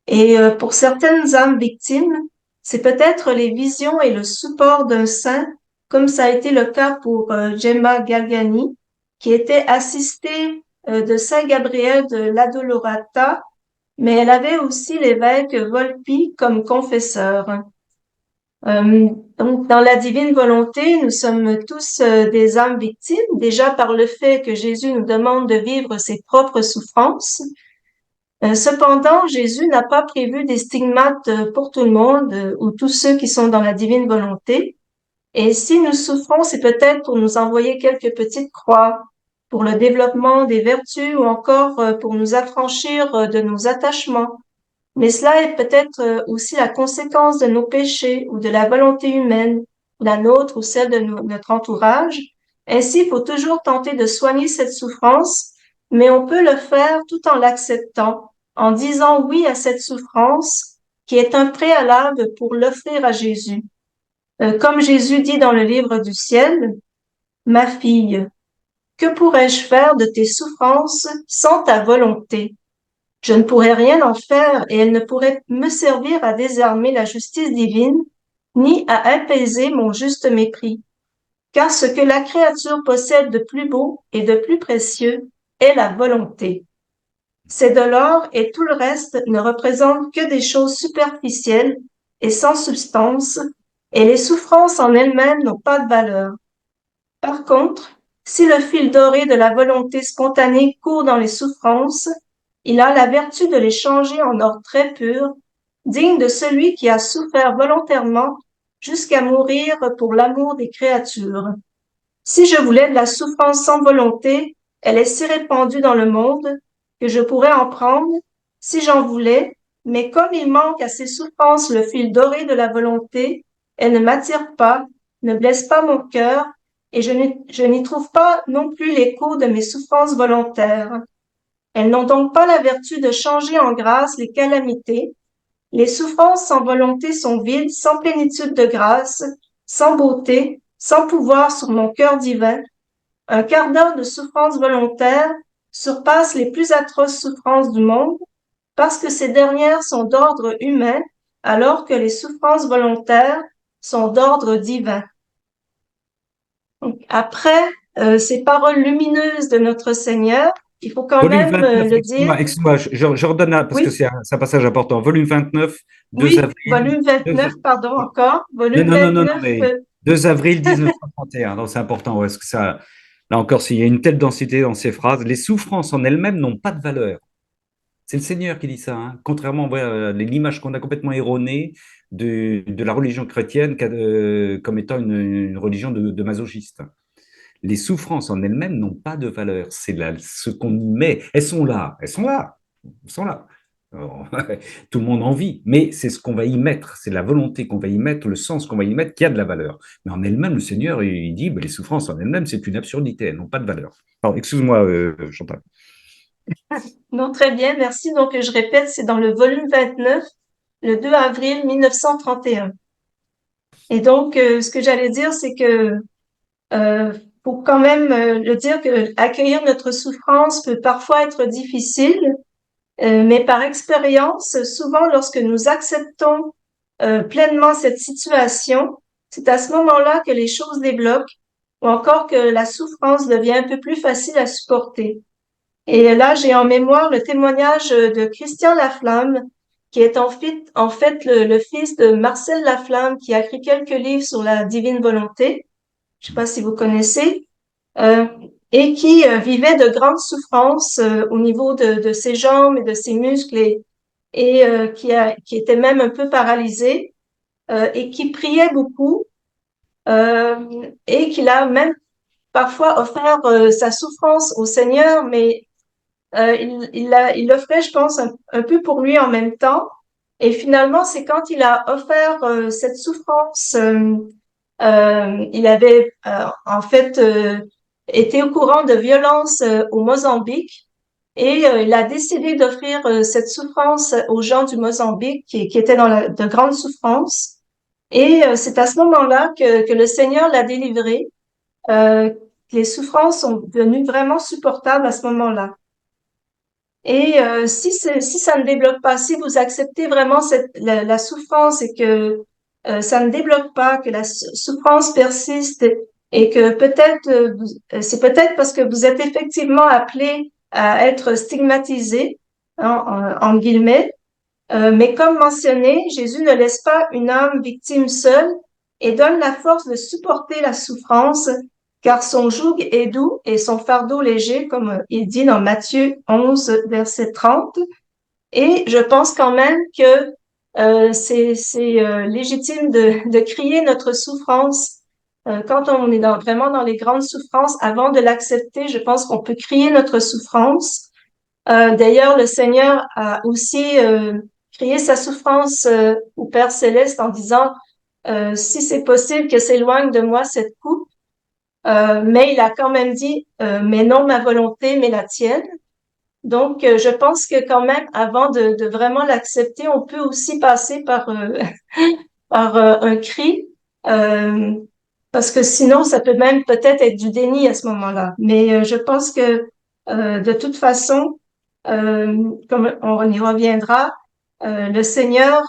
Et pour certaines âmes victimes, c'est peut-être les visions et le support d'un saint, comme ça a été le cas pour Gemma Galgani, qui était assistée de Saint Gabriel de l'Addolorata, mais elle avait aussi l'évêque Volpi comme confesseur. Donc, dans la divine volonté, nous sommes tous des âmes victimes, déjà par le fait que Jésus nous demande de vivre ses propres souffrances. Cependant, Jésus n'a pas prévu des stigmates pour tout le monde ou tous ceux qui sont dans la divine volonté. Et si nous souffrons, c'est peut-être pour nous envoyer quelques petites croix, pour le développement des vertus ou encore pour nous affranchir de nos attachements. Mais cela est peut-être aussi la conséquence de nos péchés ou de la volonté humaine, la nôtre ou celle de notre entourage. Ainsi, il faut toujours tenter de soigner cette souffrance, mais on peut le faire tout en l'acceptant, en disant oui à cette souffrance qui est un préalable pour l'offrir à Jésus. Comme Jésus dit dans le livre du ciel, ma fille, que pourrais-je faire de tes souffrances sans ta volonté? Je ne pourrais rien en faire et elle ne pourrait me servir à désarmer la justice divine, ni à apaiser mon juste mépris. Car ce que la créature possède de plus beau et de plus précieux est la volonté. C'est de l'or et tout le reste ne représente que des choses superficielles et sans substance, et les souffrances en elles-mêmes n'ont pas de valeur. Par contre, si le fil doré de la volonté spontanée court dans les souffrances, il a la vertu de les changer en or très pur, digne de celui qui a souffert volontairement jusqu'à mourir pour l'amour des créatures. Si je voulais de la souffrance sans volonté, elle est si répandue dans le monde que je pourrais en prendre si j'en voulais, mais comme il manque à ces souffrances le fil doré de la volonté, elle ne m'attire pas, ne blesse pas mon cœur, et je n'y trouve pas non plus l'écho de mes souffrances volontaires. Elles n'ont donc pas la vertu de changer en grâce les calamités. Les souffrances sans volonté sont vides, sans plénitude de grâce, sans beauté, sans pouvoir sur mon cœur divin. Un quart d'heure de souffrance volontaire surpasse les plus atroces souffrances du monde parce que ces dernières sont d'ordre humain alors que les souffrances volontaires sont d'ordre divin. Donc, après ces paroles lumineuses de notre Seigneur, il faut quand Volume même 29, le dire. excuse-moi, je redonne parce que Oui, c'est un passage important. Volume 29, 2 oui, avril. volume 29, pardon encore, Non, volume non, non, non, non, 29. mais 2 avril 1931. Donc c'est important, ouais, parce que ça, là encore, s'il y a une telle densité dans ces phrases, les souffrances en elles-mêmes n'ont pas de valeur. C'est le Seigneur qui dit ça, hein. Contrairement à l'image qu'on a complètement erronée de la religion chrétienne comme étant une religion de masochistes. Les souffrances en elles-mêmes n'ont pas de valeur. C'est ce qu'on y met. Elles sont là, elles sont là, elles sont là. Alors, tout le monde en vit, mais c'est ce qu'on va y mettre, c'est la volonté qu'on va y mettre, le sens qu'on va y mettre qui a de la valeur. Mais en elle-même, le Seigneur, il dit, ben, les souffrances en elles-mêmes, c'est une absurdité, elles n'ont pas de valeur. Alors, excuse-moi, Chantal. Non, très bien, merci. Donc, je répète, c'est dans le volume 29, le 2 avril 1931. Et donc, ce que j'allais dire, c'est que faut quand même le dire que accueillir notre souffrance peut parfois être difficile, mais par expérience, souvent lorsque nous acceptons pleinement cette situation, c'est à ce moment-là que les choses débloquent ou encore que la souffrance devient un peu plus facile à supporter. Et là, j'ai en mémoire le témoignage de Christian Laflamme, qui est en fait le fils de Marcel Laflamme, qui a écrit quelques livres sur la divine volonté. Je sais pas si vous connaissez, euh, et qui vivait de grandes souffrances au niveau de ses jambes et de ses muscles et qui était même un peu paralysé et qui priait beaucoup et qu'il a même parfois offert sa souffrance au Seigneur, mais il l'offrait, je pense, un peu pour lui en même temps. Et finalement, c'est quand il a offert cette souffrance, il avait en fait été au courant de violences au Mozambique et il a décidé d'offrir cette souffrance aux gens du Mozambique qui étaient dans de grandes souffrances. Et c'est à ce moment-là que le Seigneur l'a délivré. Euh, les souffrances sont devenues vraiment supportables à ce moment-là. Et si ça ne débloque pas, si vous acceptez vraiment la souffrance et que ça ne débloque pas, que la souffrance persiste et que peut-être c'est peut-être parce que vous êtes effectivement appelé à être stigmatisé, hein, en guillemets, mais comme mentionné, Jésus ne laisse pas une âme victime seule et donne la force de supporter la souffrance, car son joug est doux et son fardeau léger, comme il dit dans Matthieu 11, verset 30. Et je pense quand même que c'est légitime de crier notre souffrance. Quand on est vraiment dans les grandes souffrances, avant de l'accepter, je pense qu'on peut crier notre souffrance. D'ailleurs, le Seigneur a aussi crié sa souffrance au Père céleste en disant, si c'est possible que s'éloigne de moi cette coupe, mais il a quand même dit, mais non ma volonté, mais la tienne. Donc, je pense que quand même, avant de vraiment l'accepter, on peut aussi passer par, par un cri, Euh, Parce que sinon, ça peut même peut-être être du déni à ce moment-là. Mais je pense que de toute façon, comme on y reviendra, le Seigneur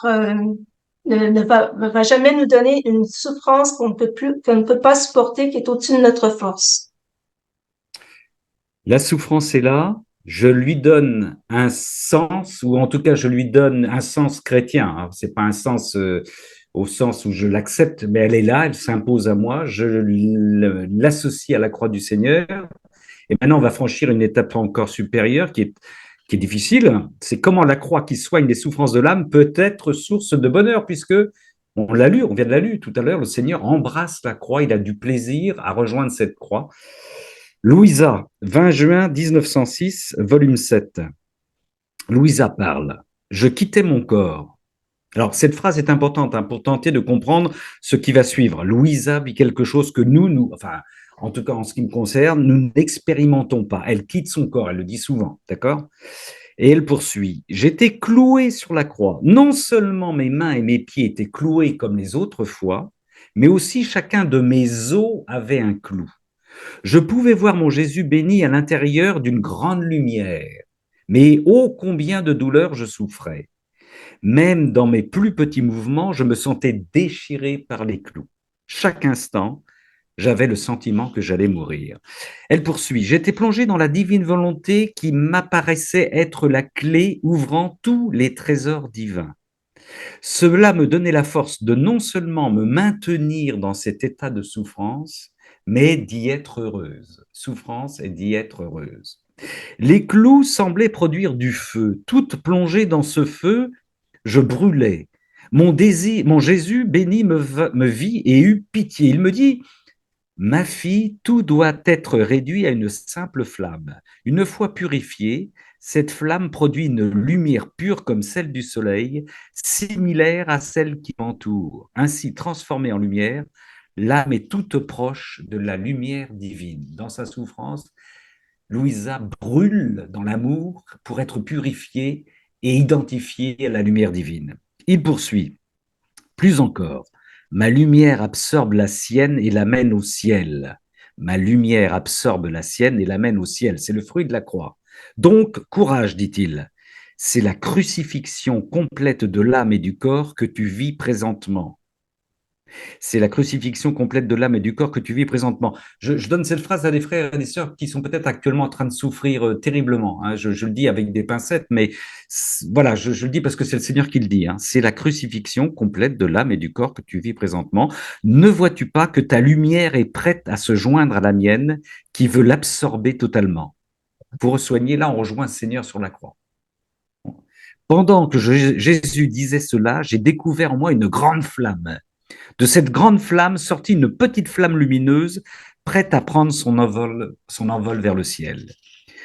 ne va jamais nous donner une souffrance qu'on ne peut pas supporter, qui est au-dessus de notre force. La souffrance est là, je lui donne un sens, ou en tout cas, je lui donne un sens chrétien. Alors, c'est pas un sens au sens où je l'accepte, mais elle est là, elle s'impose à moi, je l'associe à la croix du Seigneur. Et maintenant, on va franchir une étape encore supérieure qui est difficile. C'est comment la croix qui soigne les souffrances de l'âme peut être source de bonheur, puisque on l'a lu, on vient de la lire tout à l'heure, le Seigneur embrasse la croix, il a du plaisir à rejoindre cette croix. Louisa, 20 juin 1906, volume 7. Louisa parle. Je quittais mon corps. Alors, cette phrase est importante hein, pour tenter de comprendre ce qui va suivre. Louisa vit quelque chose que enfin, en tout cas en ce qui me concerne, nous n'expérimentons pas. Elle quitte son corps, elle le dit souvent, d'accord? Et elle poursuit. J'étais cloué sur la croix. Non seulement mes mains et mes pieds étaient cloués comme les autres fois, mais aussi chacun de mes os avait un clou. Je pouvais voir mon Jésus béni à l'intérieur d'une grande lumière. Mais ô combien de douleurs je souffrais. Même dans mes plus petits mouvements, je me sentais déchiré par les clous. Chaque instant, j'avais le sentiment que j'allais mourir. Elle poursuit. J'étais plongé dans la divine volonté qui m'apparaissait être la clé ouvrant tous les trésors divins. Cela me donnait la force de non seulement me maintenir dans cet état de souffrance, mais d'y être heureuse. Souffrance et d'y être heureuse. Les clous semblaient produire du feu. Toute plongée dans ce feu, je brûlais. Mon désir, mon Jésus béni me vit et eut pitié. Il me dit, ma fille, tout doit être réduit à une simple flamme. Une fois purifiée, cette flamme produit une lumière pure comme celle du soleil, similaire à celle qui m'entoure. Ainsi transformée en lumière, l'âme est toute proche de la lumière divine. Dans sa souffrance, Louisa brûle dans l'amour pour être purifiée et identifiée à la lumière divine. Il poursuit. Plus encore, ma lumière absorbe la sienne et l'amène au ciel. Ma lumière absorbe la sienne et l'amène au ciel. C'est le fruit de la croix. Donc, courage, dit-il. C'est la crucifixion complète de l'âme et du corps que tu vis présentement. C'est la crucifixion complète de l'âme et du corps que tu vis présentement. Je donne cette phrase à des frères et des sœurs qui sont peut-être actuellement en train de souffrir terriblement. Hein. Je le dis avec des pincettes, mais voilà, je le dis parce que c'est le Seigneur qui le dit. Hein. C'est la crucifixion complète de l'âme et du corps que tu vis présentement. Ne vois-tu pas que ta lumière est prête à se joindre à la mienne qui veut l'absorber totalement? Pour soigner, là, on rejoint le Seigneur sur la croix. Pendant que Jésus disait cela, j'ai découvert en moi une grande flamme. De cette grande flamme sortit une petite flamme lumineuse, prête à prendre son envol vers le ciel.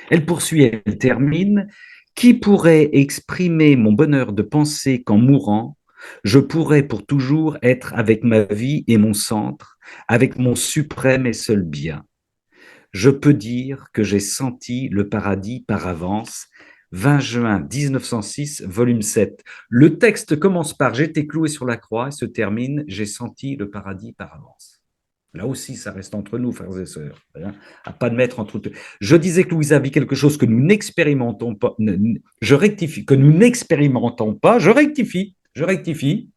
Elle poursuit, elle termine. Qui pourrait exprimer mon bonheur de penser qu'en mourant, je pourrais pour toujours être avec ma vie et mon centre, avec mon suprême et seul bien. Je peux dire que j'ai senti le paradis par avance. 20 juin 1906, volume 7. Le texte commence par J'étais cloué sur la croix et se termine J'ai senti le paradis par avance. Là aussi, ça reste entre nous, frères et sœurs. Hein, à pas de mettre entre. Je disais que Louisa vit quelque chose que nous n'expérimentons pas. Je rectifie. Que nous n'expérimentons pas. Je rectifie. Je rectifie.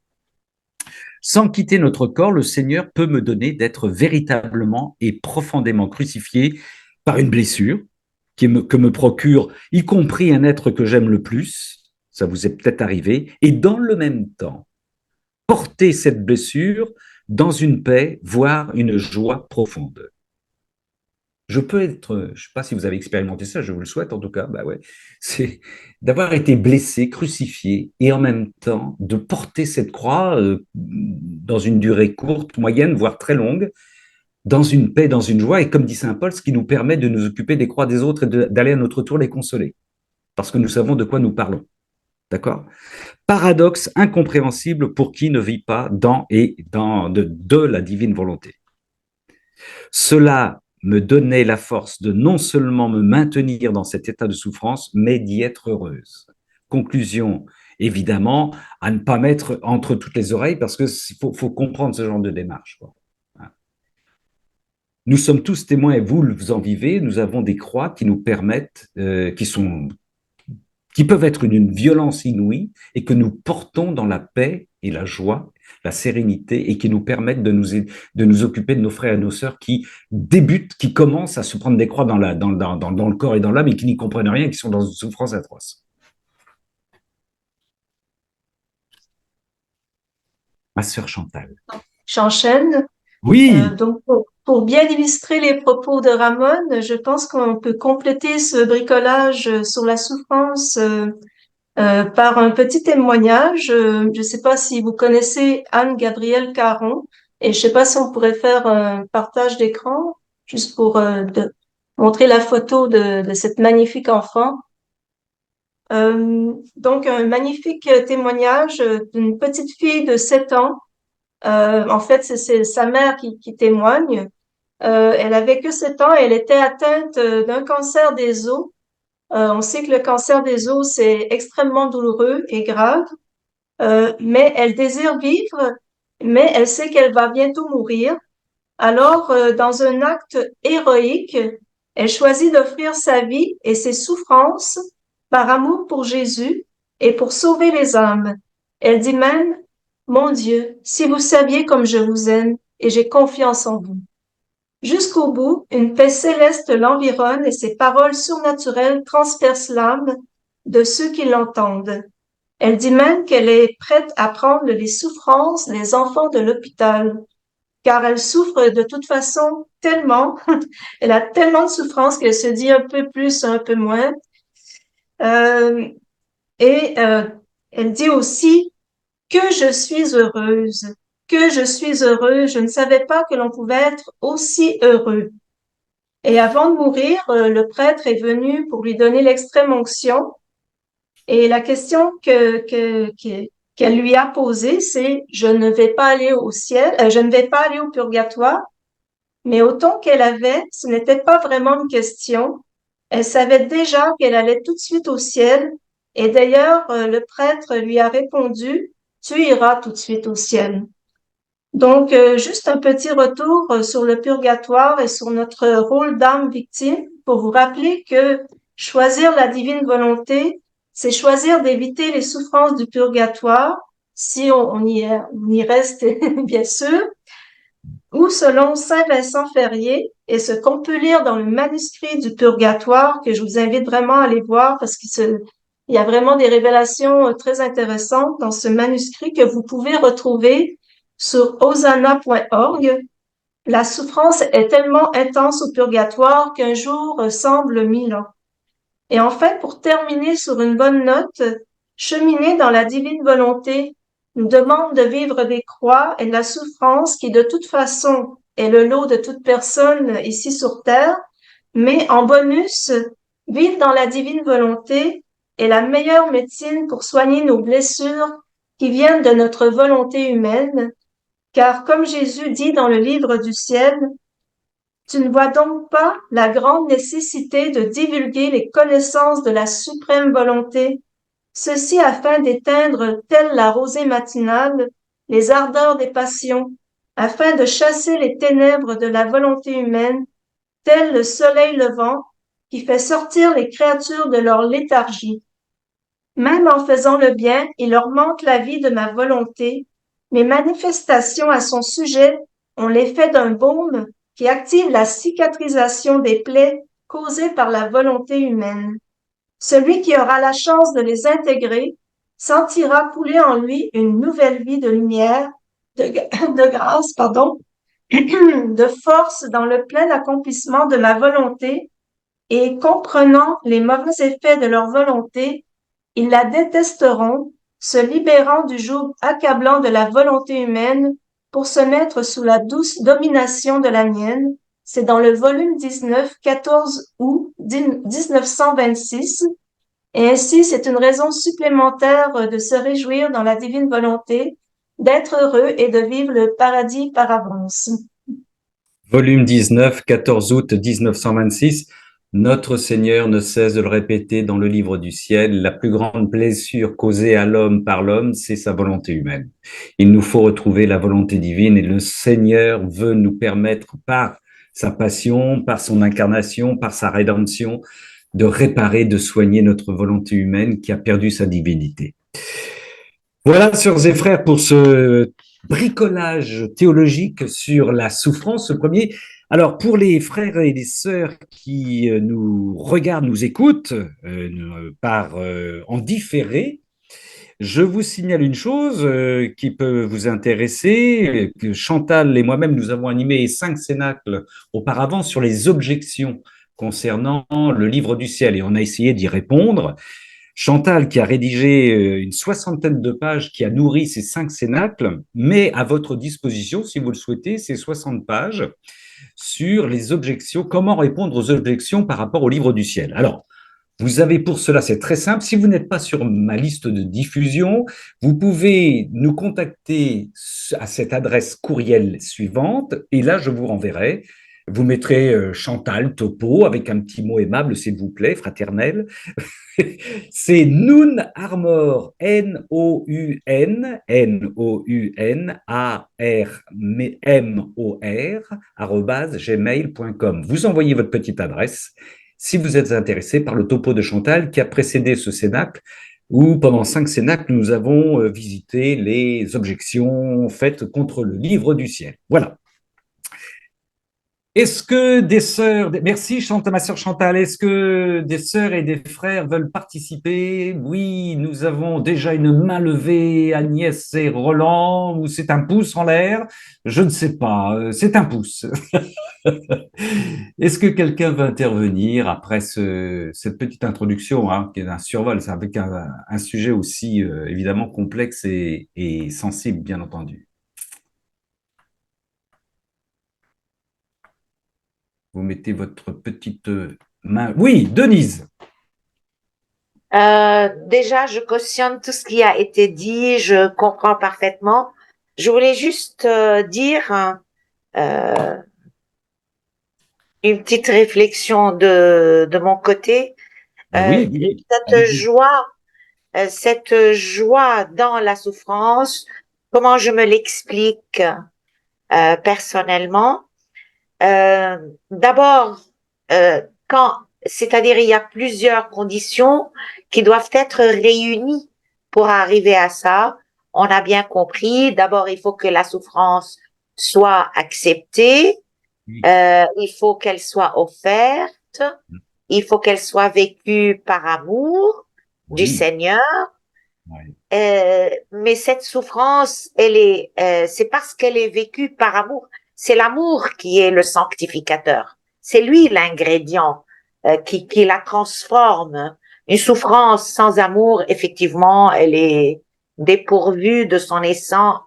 Sans quitter notre corps, le Seigneur peut me donner d'être véritablement et profondément crucifié par une blessure que me procure, y compris un être que j'aime le plus, ça vous est peut-être arrivé, et dans le même temps, porter cette blessure dans une paix, voire une joie profonde. Je peux être, je ne sais pas si vous avez expérimenté ça, je vous le souhaite en tout cas, bah ouais, c'est d'avoir été blessé, crucifié, et en même temps de porter cette croix dans une durée courte, moyenne, voire très longue, dans une paix, dans une joie, et comme dit Saint Paul, ce qui nous permet de nous occuper des croix des autres et d'aller à notre tour les consoler, parce que nous savons de quoi nous parlons. D'accord? Paradoxe incompréhensible pour qui ne vit pas dans et de la divine volonté. Cela me donnait la force de non seulement me maintenir dans cet état de souffrance, mais d'y être heureuse. conclusion, évidemment, à ne pas mettre entre toutes les oreilles parce qu'il faut comprendre ce genre de démarche, quoi. Nous sommes tous témoins et vous en vivez. Nous avons des croix qui nous permettent, qui peuvent être d'une violence inouïe et que nous portons dans la paix et la joie, la sérénité et qui nous permettent de nous occuper de nos frères et nos sœurs qui débutent, qui commencent à se prendre des croix dans le corps et dans l'âme et qui n'y comprennent rien, qui sont dans une souffrance atroce. Ma sœur Chantal. J'enchaîne. Oui. Donc, pour bien illustrer les propos de Ramon, je pense qu'on peut compléter ce bricolage sur la souffrance par un petit témoignage. Je ne sais pas si vous connaissez Anne-Gabrielle Caron, et je ne sais pas si on pourrait faire un partage d'écran juste pour montrer la photo de cette magnifique enfant. Donc, un magnifique témoignage d'une petite fille de 7 ans. En fait, c'est sa mère qui témoigne. Elle avait que 7 ans, elle était atteinte d'un cancer des os. On sait que le cancer des os, c'est extrêmement douloureux et grave, mais elle désire vivre, mais elle sait qu'elle va bientôt mourir. Alors, dans un acte héroïque, elle choisit d'offrir sa vie et ses souffrances par amour pour Jésus et pour sauver les âmes. Elle dit même, Mon Dieu, si vous saviez comme je vous aime et j'ai confiance en vous. Jusqu'au bout, une paix céleste l'environne et ses paroles surnaturelles transpercent l'âme de ceux qui l'entendent. Elle dit même qu'elle est prête à prendre les souffrances des enfants de l'hôpital, car elle souffre de toute façon tellement, elle a tellement de souffrances qu'elle se dit un peu plus, un peu moins. Euh, et elle dit aussi que je suis heureuse, que je suis heureuse. Je ne savais pas que l'on pouvait être aussi heureux. Et avant de mourir, le prêtre est venu pour lui donner l'extrême onction. Et la question qu'elle lui a posée, c'est, je ne vais pas aller au ciel, je ne vais pas aller au purgatoire. Mais au ton qu'elle avait, ce n'était pas vraiment une question. Elle savait déjà qu'elle allait tout de suite au ciel. Et d'ailleurs, le prêtre lui a répondu, tu iras tout de suite au ciel. Donc, juste un petit retour sur le purgatoire et sur notre rôle d'âme victime pour vous rappeler que choisir la divine volonté, c'est choisir d'éviter les souffrances du purgatoire, si on y reste, bien sûr, ou selon Saint Vincent Ferrier, et ce qu'on peut lire dans le manuscrit du Purgatoire, que je vous invite vraiment à aller voir parce qu'il y a vraiment des révélations très intéressantes dans ce manuscrit que vous pouvez retrouver sur hosanna.org. La souffrance est tellement intense au purgatoire qu'un jour semble 1000 ans. Et enfin, pour terminer sur une bonne note, cheminer dans la divine volonté nous demande de vivre des croix et de la souffrance qui, de toute façon, est le lot de toute personne ici sur Terre, mais en bonus, vivre dans la divine volonté est la meilleure médecine pour soigner nos blessures qui viennent de notre volonté humaine, car comme Jésus dit dans le livre du ciel, tu ne vois donc pas la grande nécessité de divulguer les connaissances de la suprême volonté, ceci afin d'éteindre, telle la rosée matinale, les ardeurs des passions, afin de chasser les ténèbres de la volonté humaine, tel le soleil levant, qui fait sortir les créatures de leur léthargie. Même en faisant le bien, il leur manque la vie de ma volonté. Mes manifestations à son sujet ont l'effet d'un baume qui active la cicatrisation des plaies causées par la volonté humaine. Celui qui aura la chance de les intégrer sentira couler en lui une nouvelle vie de lumière, de grâce, de force dans le plein accomplissement de ma volonté, et comprenant les mauvais effets de leur volonté, ils la détesteront, se libérant du joug accablant de la volonté humaine pour se mettre sous la douce domination de la mienne. C'est dans le volume 19, 14 août 1926. Et ainsi, c'est une raison supplémentaire de se réjouir dans la divine volonté, d'être heureux et de vivre le paradis par avance. Volume 19, 14 août 1926. Notre Seigneur ne cesse de le répéter dans le livre du ciel, la plus grande blessure causée à l'homme par l'homme, c'est sa volonté humaine. Il nous faut retrouver la volonté divine et le Seigneur veut nous permettre par sa passion, par son incarnation, par sa rédemption, de réparer, de soigner notre volonté humaine qui a perdu sa divinité. Voilà, sœurs et frères, pour ce bricolage théologique sur la souffrance, ce premier. Alors, pour les frères et les sœurs qui nous regardent, nous écoutent en différé, je vous signale une chose qui peut vous intéresser, que Chantal et moi-même, nous avons animé 5 cénacles auparavant sur les objections concernant le livre du ciel et on a essayé d'y répondre. Chantal, qui a rédigé une soixantaine de pages, qui a nourri ces 5 cénacles, met à votre disposition, si vous le souhaitez, ces 60 pages sur les objections, comment répondre aux objections par rapport au livre du ciel. Alors, vous avez pour cela, c'est très simple, si vous n'êtes pas sur ma liste de diffusion, vous pouvez nous contacter à cette adresse courriel suivante, et là, je vous renverrai. Vous mettrez Chantal Topo avec un petit mot aimable, s'il vous plaît, fraternel. C'est Noun Armor, N-O-U-N, N-O-U-N-A-R-M-O-R, @gmail.com. Vous envoyez votre petite adresse si vous êtes intéressé par le topo de Chantal qui a précédé ce cénacle où pendant 5 cénacles, nous avons visité les objections faites contre le livre du ciel. Voilà. Est-ce que des sœurs, merci Chantal, ma sœur Chantal, est-ce que des sœurs et des frères veulent participer? Oui, nous avons déjà une main levée, Agnès et Roland, ou c'est un pouce en l'air? Je ne sais pas, c'est un pouce. Est-ce que quelqu'un veut intervenir après cette petite introduction, hein, qui est un survol, c'est avec un sujet aussi évidemment complexe et sensible, bien entendu. Vous mettez votre petite main. Oui, Denise. Déjà, je cautionne tout ce qui a été dit, je comprends parfaitement. Je voulais juste dire une petite réflexion de mon côté. Oui, oui. Cette joie dans la souffrance, comment je me l'explique personnellement? D'abord, c'est-à-dire il y a plusieurs conditions qui doivent être réunies pour arriver à ça. On a bien compris. D'abord, il faut que la souffrance soit acceptée. Il faut qu'elle soit offerte. Il faut qu'elle soit vécue par amour du Seigneur. Oui. Mais cette souffrance, c'est parce qu'elle est vécue par amour. C'est l'amour qui est le sanctificateur. C'est lui l'ingrédient qui la transforme. Une souffrance sans amour, effectivement, elle est dépourvue de son essence,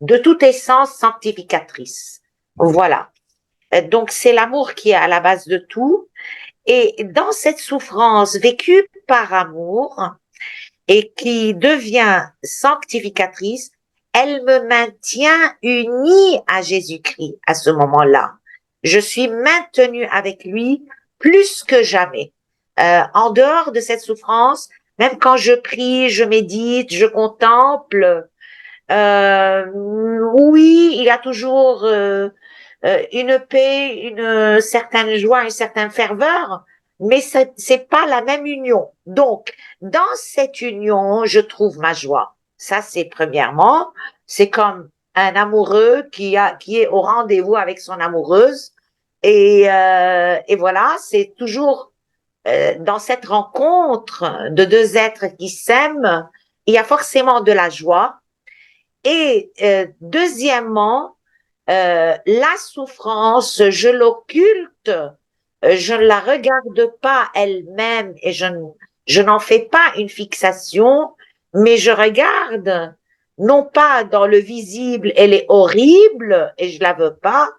de toute essence sanctificatrice. Voilà. Donc c'est l'amour qui est à la base de tout. Et dans cette souffrance vécue par amour et qui devient sanctificatrice, elle me maintient unie à Jésus-Christ à ce moment-là. Je suis maintenue avec lui plus que jamais. En dehors de cette souffrance, même quand je prie, je médite, je contemple, oui, il y a toujours une paix, une certaine joie, une certaine ferveur, mais c'est pas la même union. Donc, dans cette union, je trouve ma joie. Ça, c'est premièrement. C'est comme un amoureux qui est au rendez-vous avec son amoureuse. Et voilà, c'est toujours dans cette rencontre de deux êtres qui s'aiment, il y a forcément de la joie. Et deuxièmement, la souffrance, je l'occulte, je ne la regarde pas elle-même et je n'en fais pas une fixation, mais je regarde non pas dans le visible, elle est horrible et je la veux pas,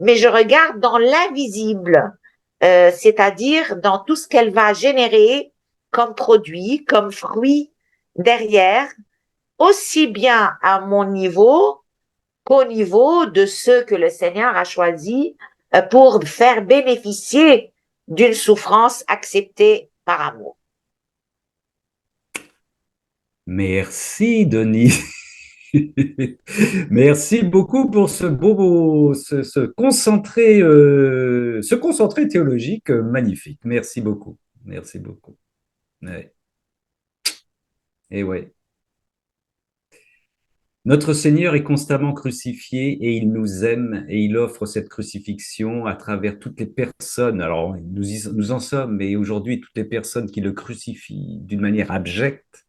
mais je regarde dans l'invisible, c'est-à-dire dans tout ce qu'elle va générer comme produit, comme fruit derrière, aussi bien à mon niveau qu'au niveau de ceux que le Seigneur a choisis pour faire bénéficier d'une souffrance acceptée par amour. Merci, Denis. Merci beaucoup pour ce concentré théologique magnifique. Merci beaucoup. Merci beaucoup. Ouais. Et ouais. Notre Seigneur est constamment crucifié et il nous aime et il offre cette crucifixion à travers toutes les personnes. Alors, nous en sommes, mais aujourd'hui, toutes les personnes qui le crucifient d'une manière abjecte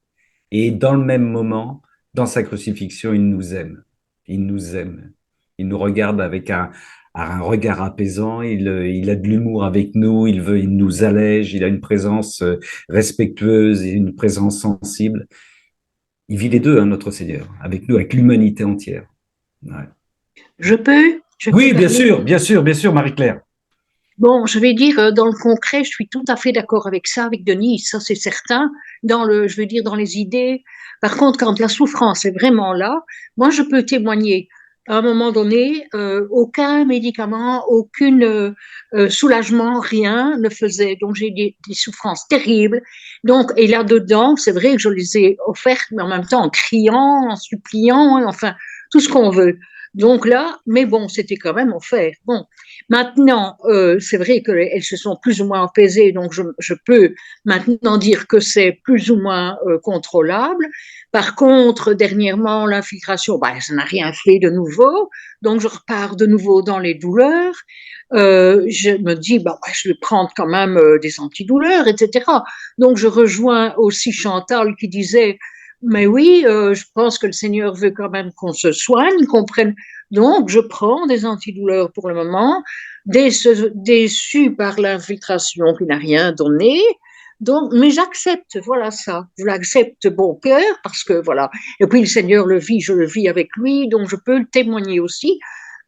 et dans le même moment, dans sa crucifixion, il nous aime. Il nous aime. Il nous regarde avec un regard apaisant. Il a de l'humour avec nous. Il nous allège. Il a une présence respectueuse et une présence sensible. Il vit les deux, hein, notre Seigneur, avec nous, avec l'humanité entière. Ouais. Je peux Oui, parler? bien sûr, Marie-Claire. Bon, je vais dire dans le concret, je suis tout à fait d'accord avec ça, avec Denis, ça c'est certain. Je veux dire dans les idées. Par contre, quand la souffrance est vraiment là, moi je peux témoigner. À un moment donné, aucun médicament, aucun soulagement, rien ne faisait. Donc j'ai des souffrances terribles. Donc et là-dedans, c'est vrai que je les ai offertes, mais en même temps en criant, en suppliant, enfin tout ce qu'on veut. Donc là, mais bon, c'était quand même offert. Bon. Maintenant, c'est vrai qu'elles se sont plus ou moins apaisées, donc je peux maintenant dire que c'est plus ou moins contrôlable. Par contre, dernièrement, l'infiltration, bah, ça n'a rien fait de nouveau, donc je repars de nouveau dans les douleurs. Je me dis, bah, je vais prendre quand même des antidouleurs, etc. Donc je rejoins aussi Chantal qui disait, mais oui, je pense que le Seigneur veut quand même qu'on se soigne, qu'on prenne. Donc je prends des antidouleurs pour le moment, déçue par l'infiltration qui n'a rien donné. Donc, mais j'accepte, voilà ça. Je l'accepte bon cœur parce que voilà. Et puis le Seigneur le vit, je le vis avec lui, donc je peux le témoigner aussi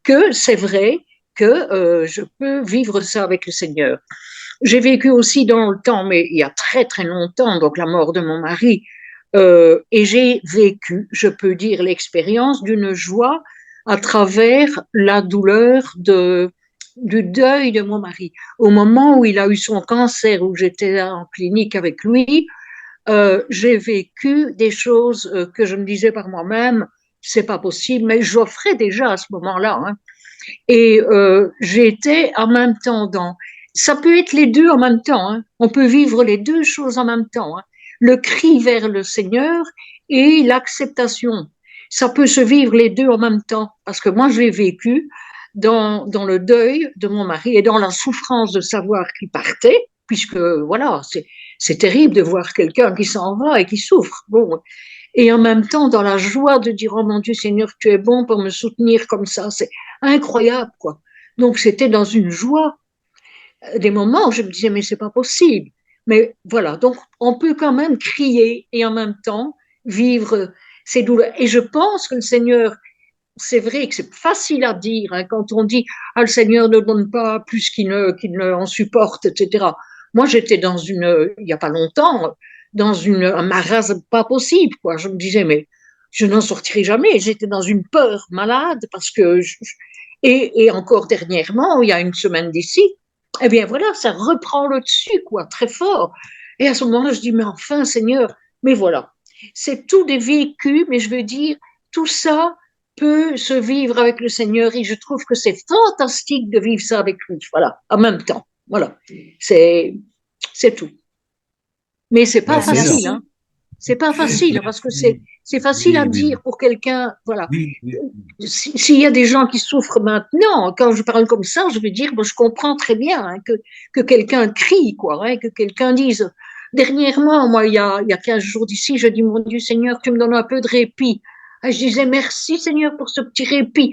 que c'est vrai que je peux vivre ça avec le Seigneur. J'ai vécu aussi dans le temps, mais il y a très très longtemps, donc la mort de mon mari, et j'ai vécu, je peux dire, l'expérience d'une joie à travers la douleur du deuil de mon mari. Au moment où il a eu son cancer, où j'étais en clinique avec lui, j'ai vécu des choses que je me disais par moi-même, c'est pas possible, mais j'offrais déjà à ce moment-là. Hein. Et j'étais en même temps dans. Ça peut être les deux en même temps. Hein. On peut vivre les deux choses en même temps. Hein. Le cri vers le Seigneur et l'acceptation. Ça peut se vivre les deux en même temps. Parce que moi, j'ai vécu dans le deuil de mon mari et dans la souffrance de savoir qu'il partait, puisque voilà, c'est terrible de voir quelqu'un qui s'en va et qui souffre. Bon. Et en même temps, dans la joie de dire, oh mon Dieu Seigneur, tu es bon pour me soutenir comme ça. C'est incroyable, quoi. Donc, c'était dans une joie. Des moments où je me disais, mais c'est pas possible. Mais voilà. Donc, on peut quand même crier et en même temps vivre ces douleurs. Et je pense que le Seigneur, c'est vrai que c'est facile à dire hein, quand on dit, ah, le Seigneur ne donne pas plus qu'il ne en supporte, etc. Moi, j'étais il y a pas longtemps, un marasme pas possible, quoi. Je me disais, mais je n'en sortirai jamais. J'étais dans une peur malade parce que et encore dernièrement, il y a une semaine d'ici, eh bien voilà, ça reprend le dessus, quoi, très fort. Et à ce moment-là, je dis, mais enfin, Seigneur, mais voilà. C'est tout des vécus, mais je veux dire, tout ça peut se vivre avec le Seigneur et je trouve que c'est fantastique de vivre ça avec lui, voilà, en même temps. Voilà, c'est, c'est tout. Mais c'est pas Ben, c'est facile, énorme. hein. C'est pas facile parce que Merci. c'est facile à Oui, oui, dire pour quelqu'un, voilà. oui, oui. S'il y a des gens qui souffrent maintenant, quand je parle comme ça, je veux dire, bon, je comprends très bien hein, que quelqu'un crie, quoi, hein, que quelqu'un dise. Dernièrement, moi, il y a 15 jours d'ici, je dis, mon Dieu Seigneur, tu me donnes un peu de répit. Et je disais, merci Seigneur pour ce petit répit.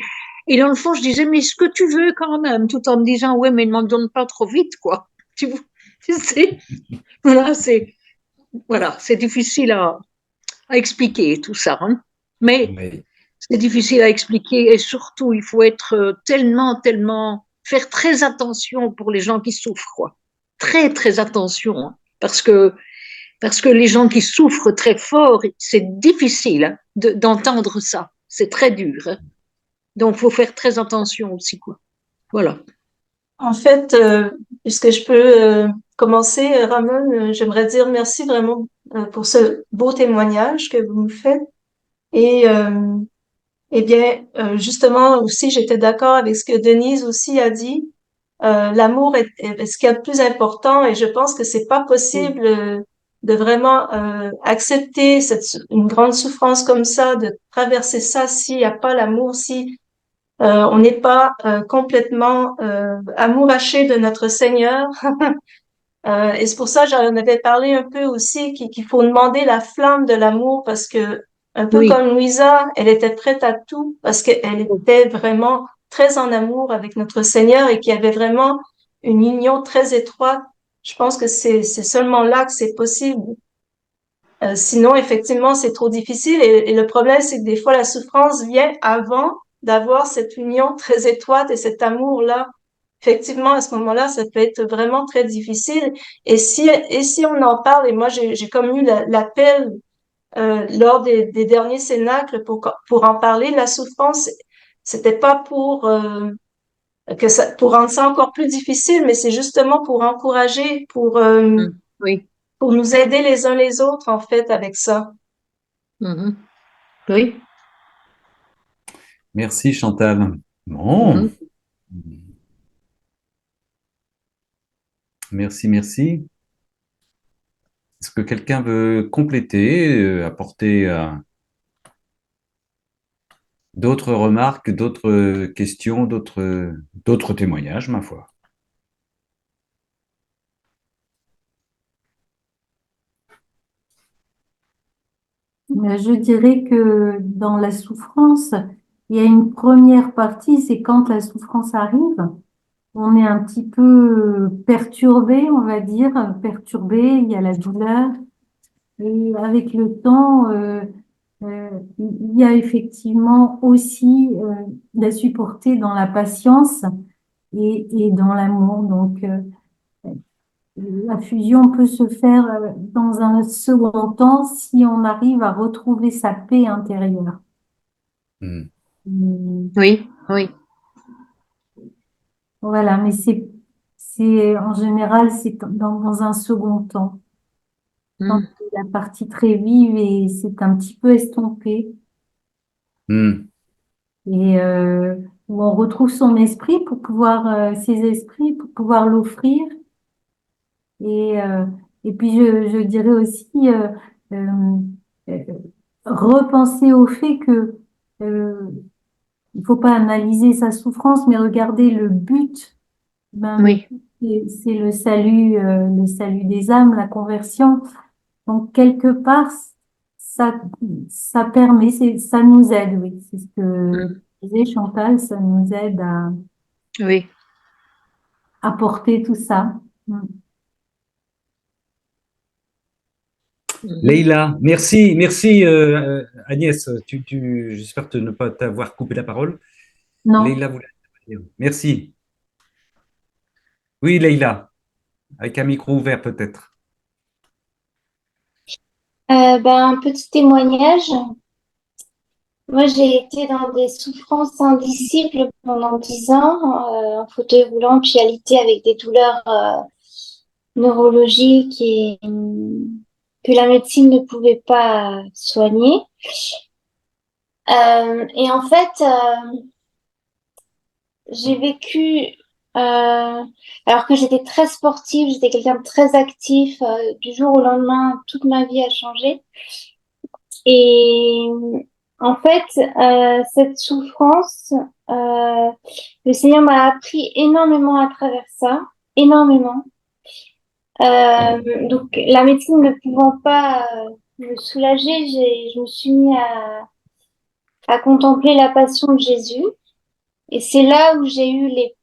Et dans le fond, je disais, mais ce que tu veux quand même, tout en me disant, ouais, mais ne m'en donne pas trop vite, quoi. Tu sais, voilà, c'est difficile à expliquer tout ça. Hein. Mais Mais c'est difficile à expliquer et surtout, il faut être tellement, faire très attention pour les gens qui souffrent, quoi. Très, très attention. Hein. Parce que les gens qui souffrent très fort, c'est difficile hein, d'entendre ça. C'est très dur. Hein. Donc, il faut faire très attention aussi, quoi. Voilà. En fait, puisque je peux commencer, Ramon, j'aimerais dire merci vraiment pour ce beau témoignage que vous nous faites. Et eh bien, justement aussi, j'étais d'accord avec ce que Denise aussi a dit. L'amour est ce qu'il y a de plus important, et je pense que c'est pas possible de vraiment accepter une grande souffrance comme ça, de traverser ça s'il n'y a pas l'amour, si on n'est pas complètement amouraché de notre Seigneur. Et c'est pour ça que j'en avais parlé un peu aussi, qu'il faut demander la flamme de l'amour, parce que un peu Oui, comme Louisa, elle était prête à tout parce qu'elle était vraiment très en amour avec notre Seigneur et qu'il y avait vraiment une union très étroite. Je pense que c'est seulement là que c'est possible. Sinon, effectivement, c'est trop difficile. Et le problème, c'est que des fois, la souffrance vient avant d'avoir cette union très étroite et cet amour-là. Effectivement, à ce moment-là, ça peut être vraiment très difficile. Et si on en parle, et moi, j'ai comme eu l'appel lors des derniers cénacles pour en parler, la souffrance, c'était pas pour rendre ça encore plus difficile, mais c'est justement pour encourager, oui, pour nous aider les uns les autres, en fait, avec ça. mhm, oui, Merci Chantal. Bon, mhm. merci, merci. Est-ce que quelqu'un veut compléter, apporter d'autres remarques, d'autres questions, d'autres témoignages, ma foi? Je dirais que dans la souffrance, il y a une première partie, c'est quand la souffrance arrive, on est un petit peu perturbé, on va dire, perturbé, il y a la douleur. Et avec le temps, il y a effectivement aussi la supporter dans la patience et dans l'amour. Donc, la fusion peut se faire dans un second temps si on arrive à retrouver sa paix intérieure. Hmm. Oui, oui, Voilà, mais en général, c'est dans un second temps. Quand mm, la partie très vive et c'est un petit peu estompé Hmm. et où on retrouve son esprit pour pouvoir, ses esprits pour pouvoir l'offrir. Et, euh, et puis, je dirais aussi, euh, euh, repenser au fait que, euh, il faut pas analyser sa souffrance, mais regarder le but. Ben, le oui, but, c'est le salut des âmes, la conversion. Donc, quelque part, ça, ça permet, ça nous aide, oui. C'est ce que mm, disait Chantal, ça nous aide oui. à porter tout ça. Mm. Mhm. Leïla, merci, merci Agnès. J'espère ne pas t'avoir coupé la parole. Non. Leïla voulait dire. Merci. Oui, Leïla, avec un micro ouvert peut-être. Un petit témoignage. Moi, j'ai été dans des souffrances indicibles pendant 10 ans, en fauteuil roulant, puis alité avec des douleurs neurologiques et que la médecine ne pouvait pas soigner. Et en fait, j'ai vécu, alors que j'étais très sportive, j'étais quelqu'un de très actif, du jour au lendemain, toute ma vie a changé. Et en fait, cette souffrance, le Seigneur m'a appris énormément à travers ça, énormément. Donc, la médecine ne pouvant pas me soulager, je me suis mis à contempler la passion de Jésus. Et c'est là où j'ai eu les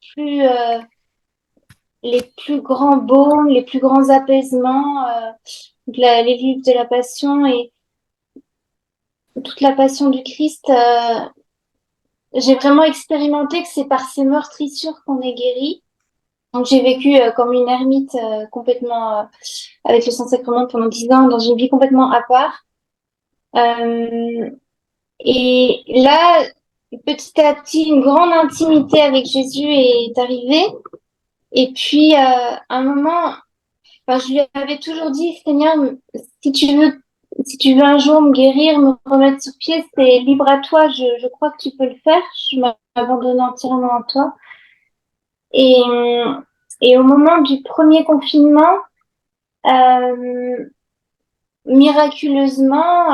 plus grands baumes, les plus grands apaisements, les livres de la passion et toute la passion du Christ. J'ai vraiment expérimenté que c'est par ces meurtrissures qu'on est guéri. Donc j'ai vécu comme une ermite complètement avec le Saint-Sacrement pendant 10 ans dans une vie complètement à part. Euh, et là, petit à petit, une grande intimité avec Jésus est arrivée. Et puis, à un moment, enfin, je lui avais toujours dit, Seigneur, si tu veux, si tu veux un jour me guérir, me remettre sur pied, c'est libre à toi. Je crois que tu peux le faire. Je m'abandonne entièrement à toi. Et, et au moment du premier confinement, euh, miraculeusement,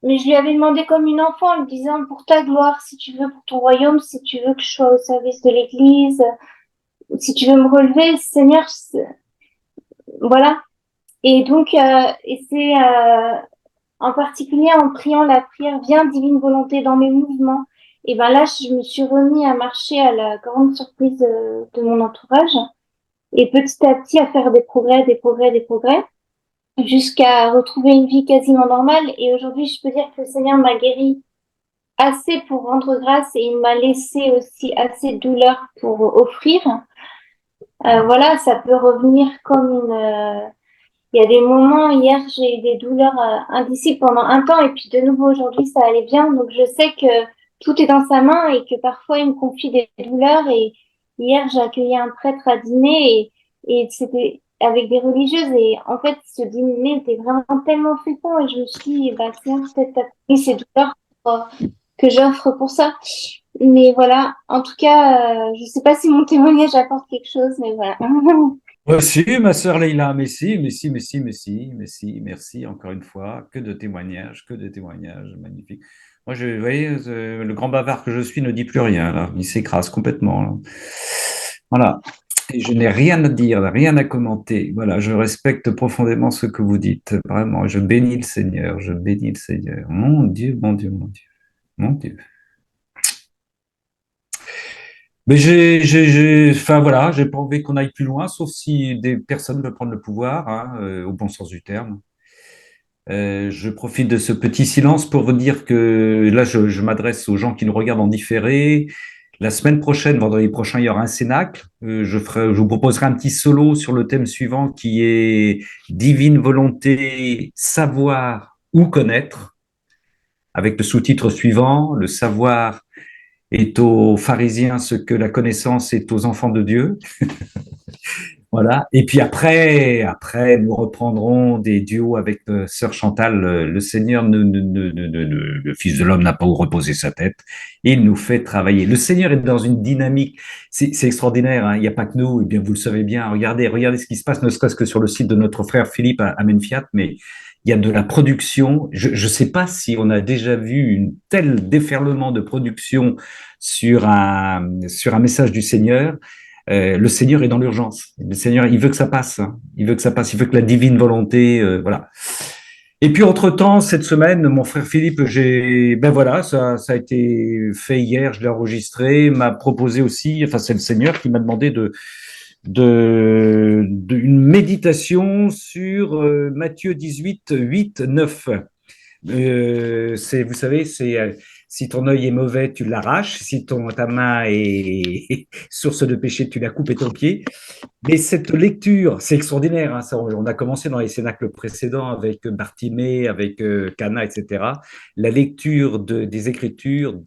mais je lui avais demandé comme une enfant, en lui disant, pour ta gloire, si tu veux, pour ton royaume, si tu veux que je sois au service de l'Église, si tu veux me relever, Seigneur, voilà. Et donc, et c'est en particulier en priant la prière, viens divine volonté dans mes mouvements. Et ben là, je me suis remis à marcher à la grande surprise de mon entourage. Et petit à petit à faire des progrès, des progrès, des progrès, jusqu'à retrouver une vie quasiment normale. Et aujourd'hui, je peux dire que le Seigneur m'a guéri assez pour rendre grâce et il m'a laissé aussi assez de douleur pour offrir. Voilà, ça peut revenir comme une... il y a des moments, hier, j'ai eu des douleurs indicibles pendant un temps et puis de nouveau aujourd'hui, ça allait bien. Donc je sais que tout est dans sa main et que parfois il me confie des douleurs. Et hier, j'ai accueilli un prêtre à dîner et c'était avec des religieuses. Et en fait, ce dîner était vraiment tellement fécond et je me suis dit, bah tiens, peut-être t'as pris ces douleurs que j'offre pour ça. Mais voilà, en tout cas, je sais pas si mon témoignage apporte quelque chose, mais voilà. Si, ma sœur Leïla, mais si, mais si, mais si, mais si, mais si, merci encore une fois. Que de témoignages, magnifiques. Moi, vous voyez, le grand bavard que je suis ne dit plus rien, là. Il s'écrase complètement, là. Voilà. Et je n'ai rien à dire, rien à commenter. Voilà, je respecte profondément ce que vous dites. Vraiment, je bénis le Seigneur, je bénis le Seigneur. Mon Dieu, mon Dieu, mon Dieu, mon Dieu. Mais enfin voilà, j'ai pas envie qu'on aille plus loin, sauf si des personnes veulent prendre le pouvoir, hein, au bon sens du terme. Je profite de ce petit silence pour vous dire que là, je m'adresse aux gens qui nous regardent en différé. La semaine prochaine, vendredi prochain, il y aura un cénacle. Je vous proposerai un petit solo sur le thème suivant qui est Divine volonté, savoir ou connaître, avec le sous-titre suivant, le savoir est aux pharisiens ce que la connaissance est aux enfants de Dieu. Voilà. Et puis après, nous reprendrons des duos avec Sœur Chantal. Le Seigneur, le Fils de l'homme n'a pas où reposer sa tête. Il nous fait travailler. Le Seigneur est dans une dynamique. C'est extraordinaire. Hein. Il n'y a pas que nous. Eh bien, vous le savez bien. Regardez ce qui se passe, ne serait-ce que sur le site de notre frère Philippe à Menfiat, mais il y a de la production. Je ne sais pas si on a déjà vu une telle déferlement de production sur un message du Seigneur. Le Seigneur est dans l'urgence. Le Seigneur, il veut que ça passe. Hein. Il veut que ça passe. Il veut que la divine volonté, voilà. Et puis entre-temps, cette semaine, mon frère Philippe, ben voilà, ça a été fait hier, je l'ai enregistré, m'a proposé aussi, enfin c'est le Seigneur qui m'a demandé une méditation sur Matthieu 18, 8, 9. Vous savez, c'est si ton œil est mauvais, tu l'arraches. Si ta main est source de péché, tu la coupes et ton pied. Mais cette lecture, c'est extraordinaire. Hein, ça, on a commencé dans les cénacles précédents avec Bartimée, avec Cana, etc. La lecture des Écritures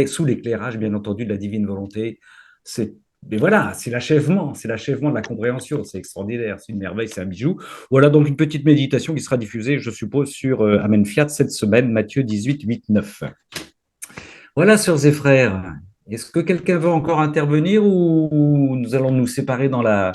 sous l'éclairage, bien entendu, de la divine volonté. Mais voilà, c'est l'achèvement de la compréhension. C'est extraordinaire, c'est une merveille, c'est un bijou. Voilà donc une petite méditation qui sera diffusée, je suppose, sur Amen Fiat cette semaine, Matthieu 18, 8, 9. Voilà, sœurs et frères. Est-ce que quelqu'un veut encore intervenir ou nous allons nous séparer dans la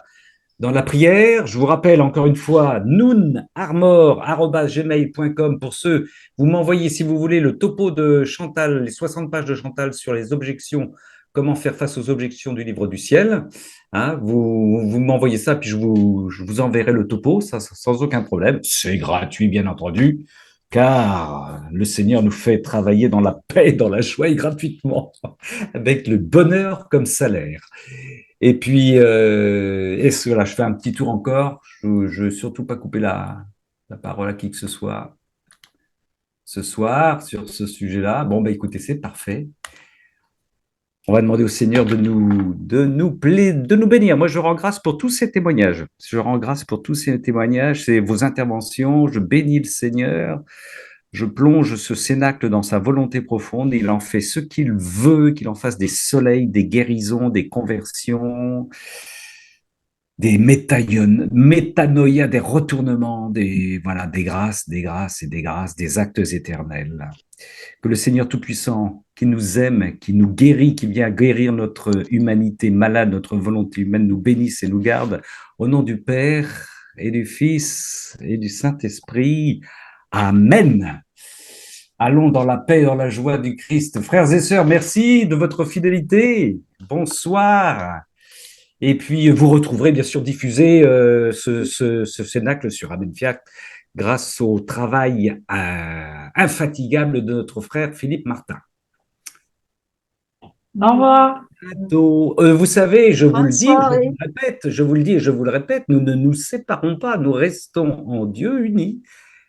prière? Je vous rappelle encore une fois, noonarmor@gmail.com pour ceux, vous m'envoyez si vous voulez le topo de Chantal, les 60 pages de Chantal sur les objections, comment faire face aux objections du livre du ciel. Hein, vous m'envoyez ça, puis je vous enverrai le topo, ça, sans aucun problème. C'est gratuit, bien entendu, car le Seigneur nous fait travailler dans la paix, dans la joie et gratuitement, avec le bonheur comme salaire. Et puis, voilà, je fais un petit tour encore. Je ne veux surtout pas couper la parole à qui que ce soit ce soir sur ce sujet-là. Bon, bah, écoutez, c'est parfait. On va demander au Seigneur de nous bénir. Moi, je rends grâce pour tous ces témoignages. Je rends grâce pour tous ces témoignages, c'est vos interventions. Je bénis le Seigneur. Je plonge ce cénacle dans sa volonté profonde. Il en fait ce qu'il veut, qu'il en fasse des soleils, des guérisons, des conversions, des métanoïas, des retournements, voilà, des grâces et des grâces, des actes éternels. Que le Seigneur Tout-Puissant, qui nous aime, qui nous guérit, qui vient guérir notre humanité malade, notre volonté humaine, nous bénisse et nous garde. Au nom du Père et du Fils et du Saint-Esprit. Amen. Allons dans la paix et dans la joie du Christ. Frères et sœurs, merci de votre fidélité. Bonsoir. Et puis, vous retrouverez bien sûr diffusé ce cénacle sur Amen Fiac grâce au travail infatigable de notre frère Philippe Martin. Au revoir. Vous savez, je vous Bonne le dis, je soirée. vous le répète, je vous le dis et je vous le répète, nous ne nous séparons pas, nous restons en Dieu unis.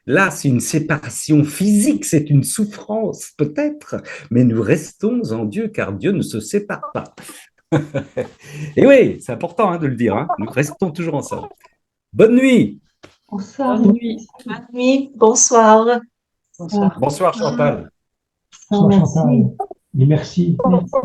Là, c'est une séparation physique, c'est une souffrance peut-être, mais nous restons en Dieu car Dieu ne se sépare pas. Et oui, c'est important hein, de le dire, hein. Nous restons toujours ensemble. Bonne nuit. Bonsoir. Bonne nuit. Bonsoir. Bonsoir. Bonsoir Chantal. Merci. Et merci. Merci.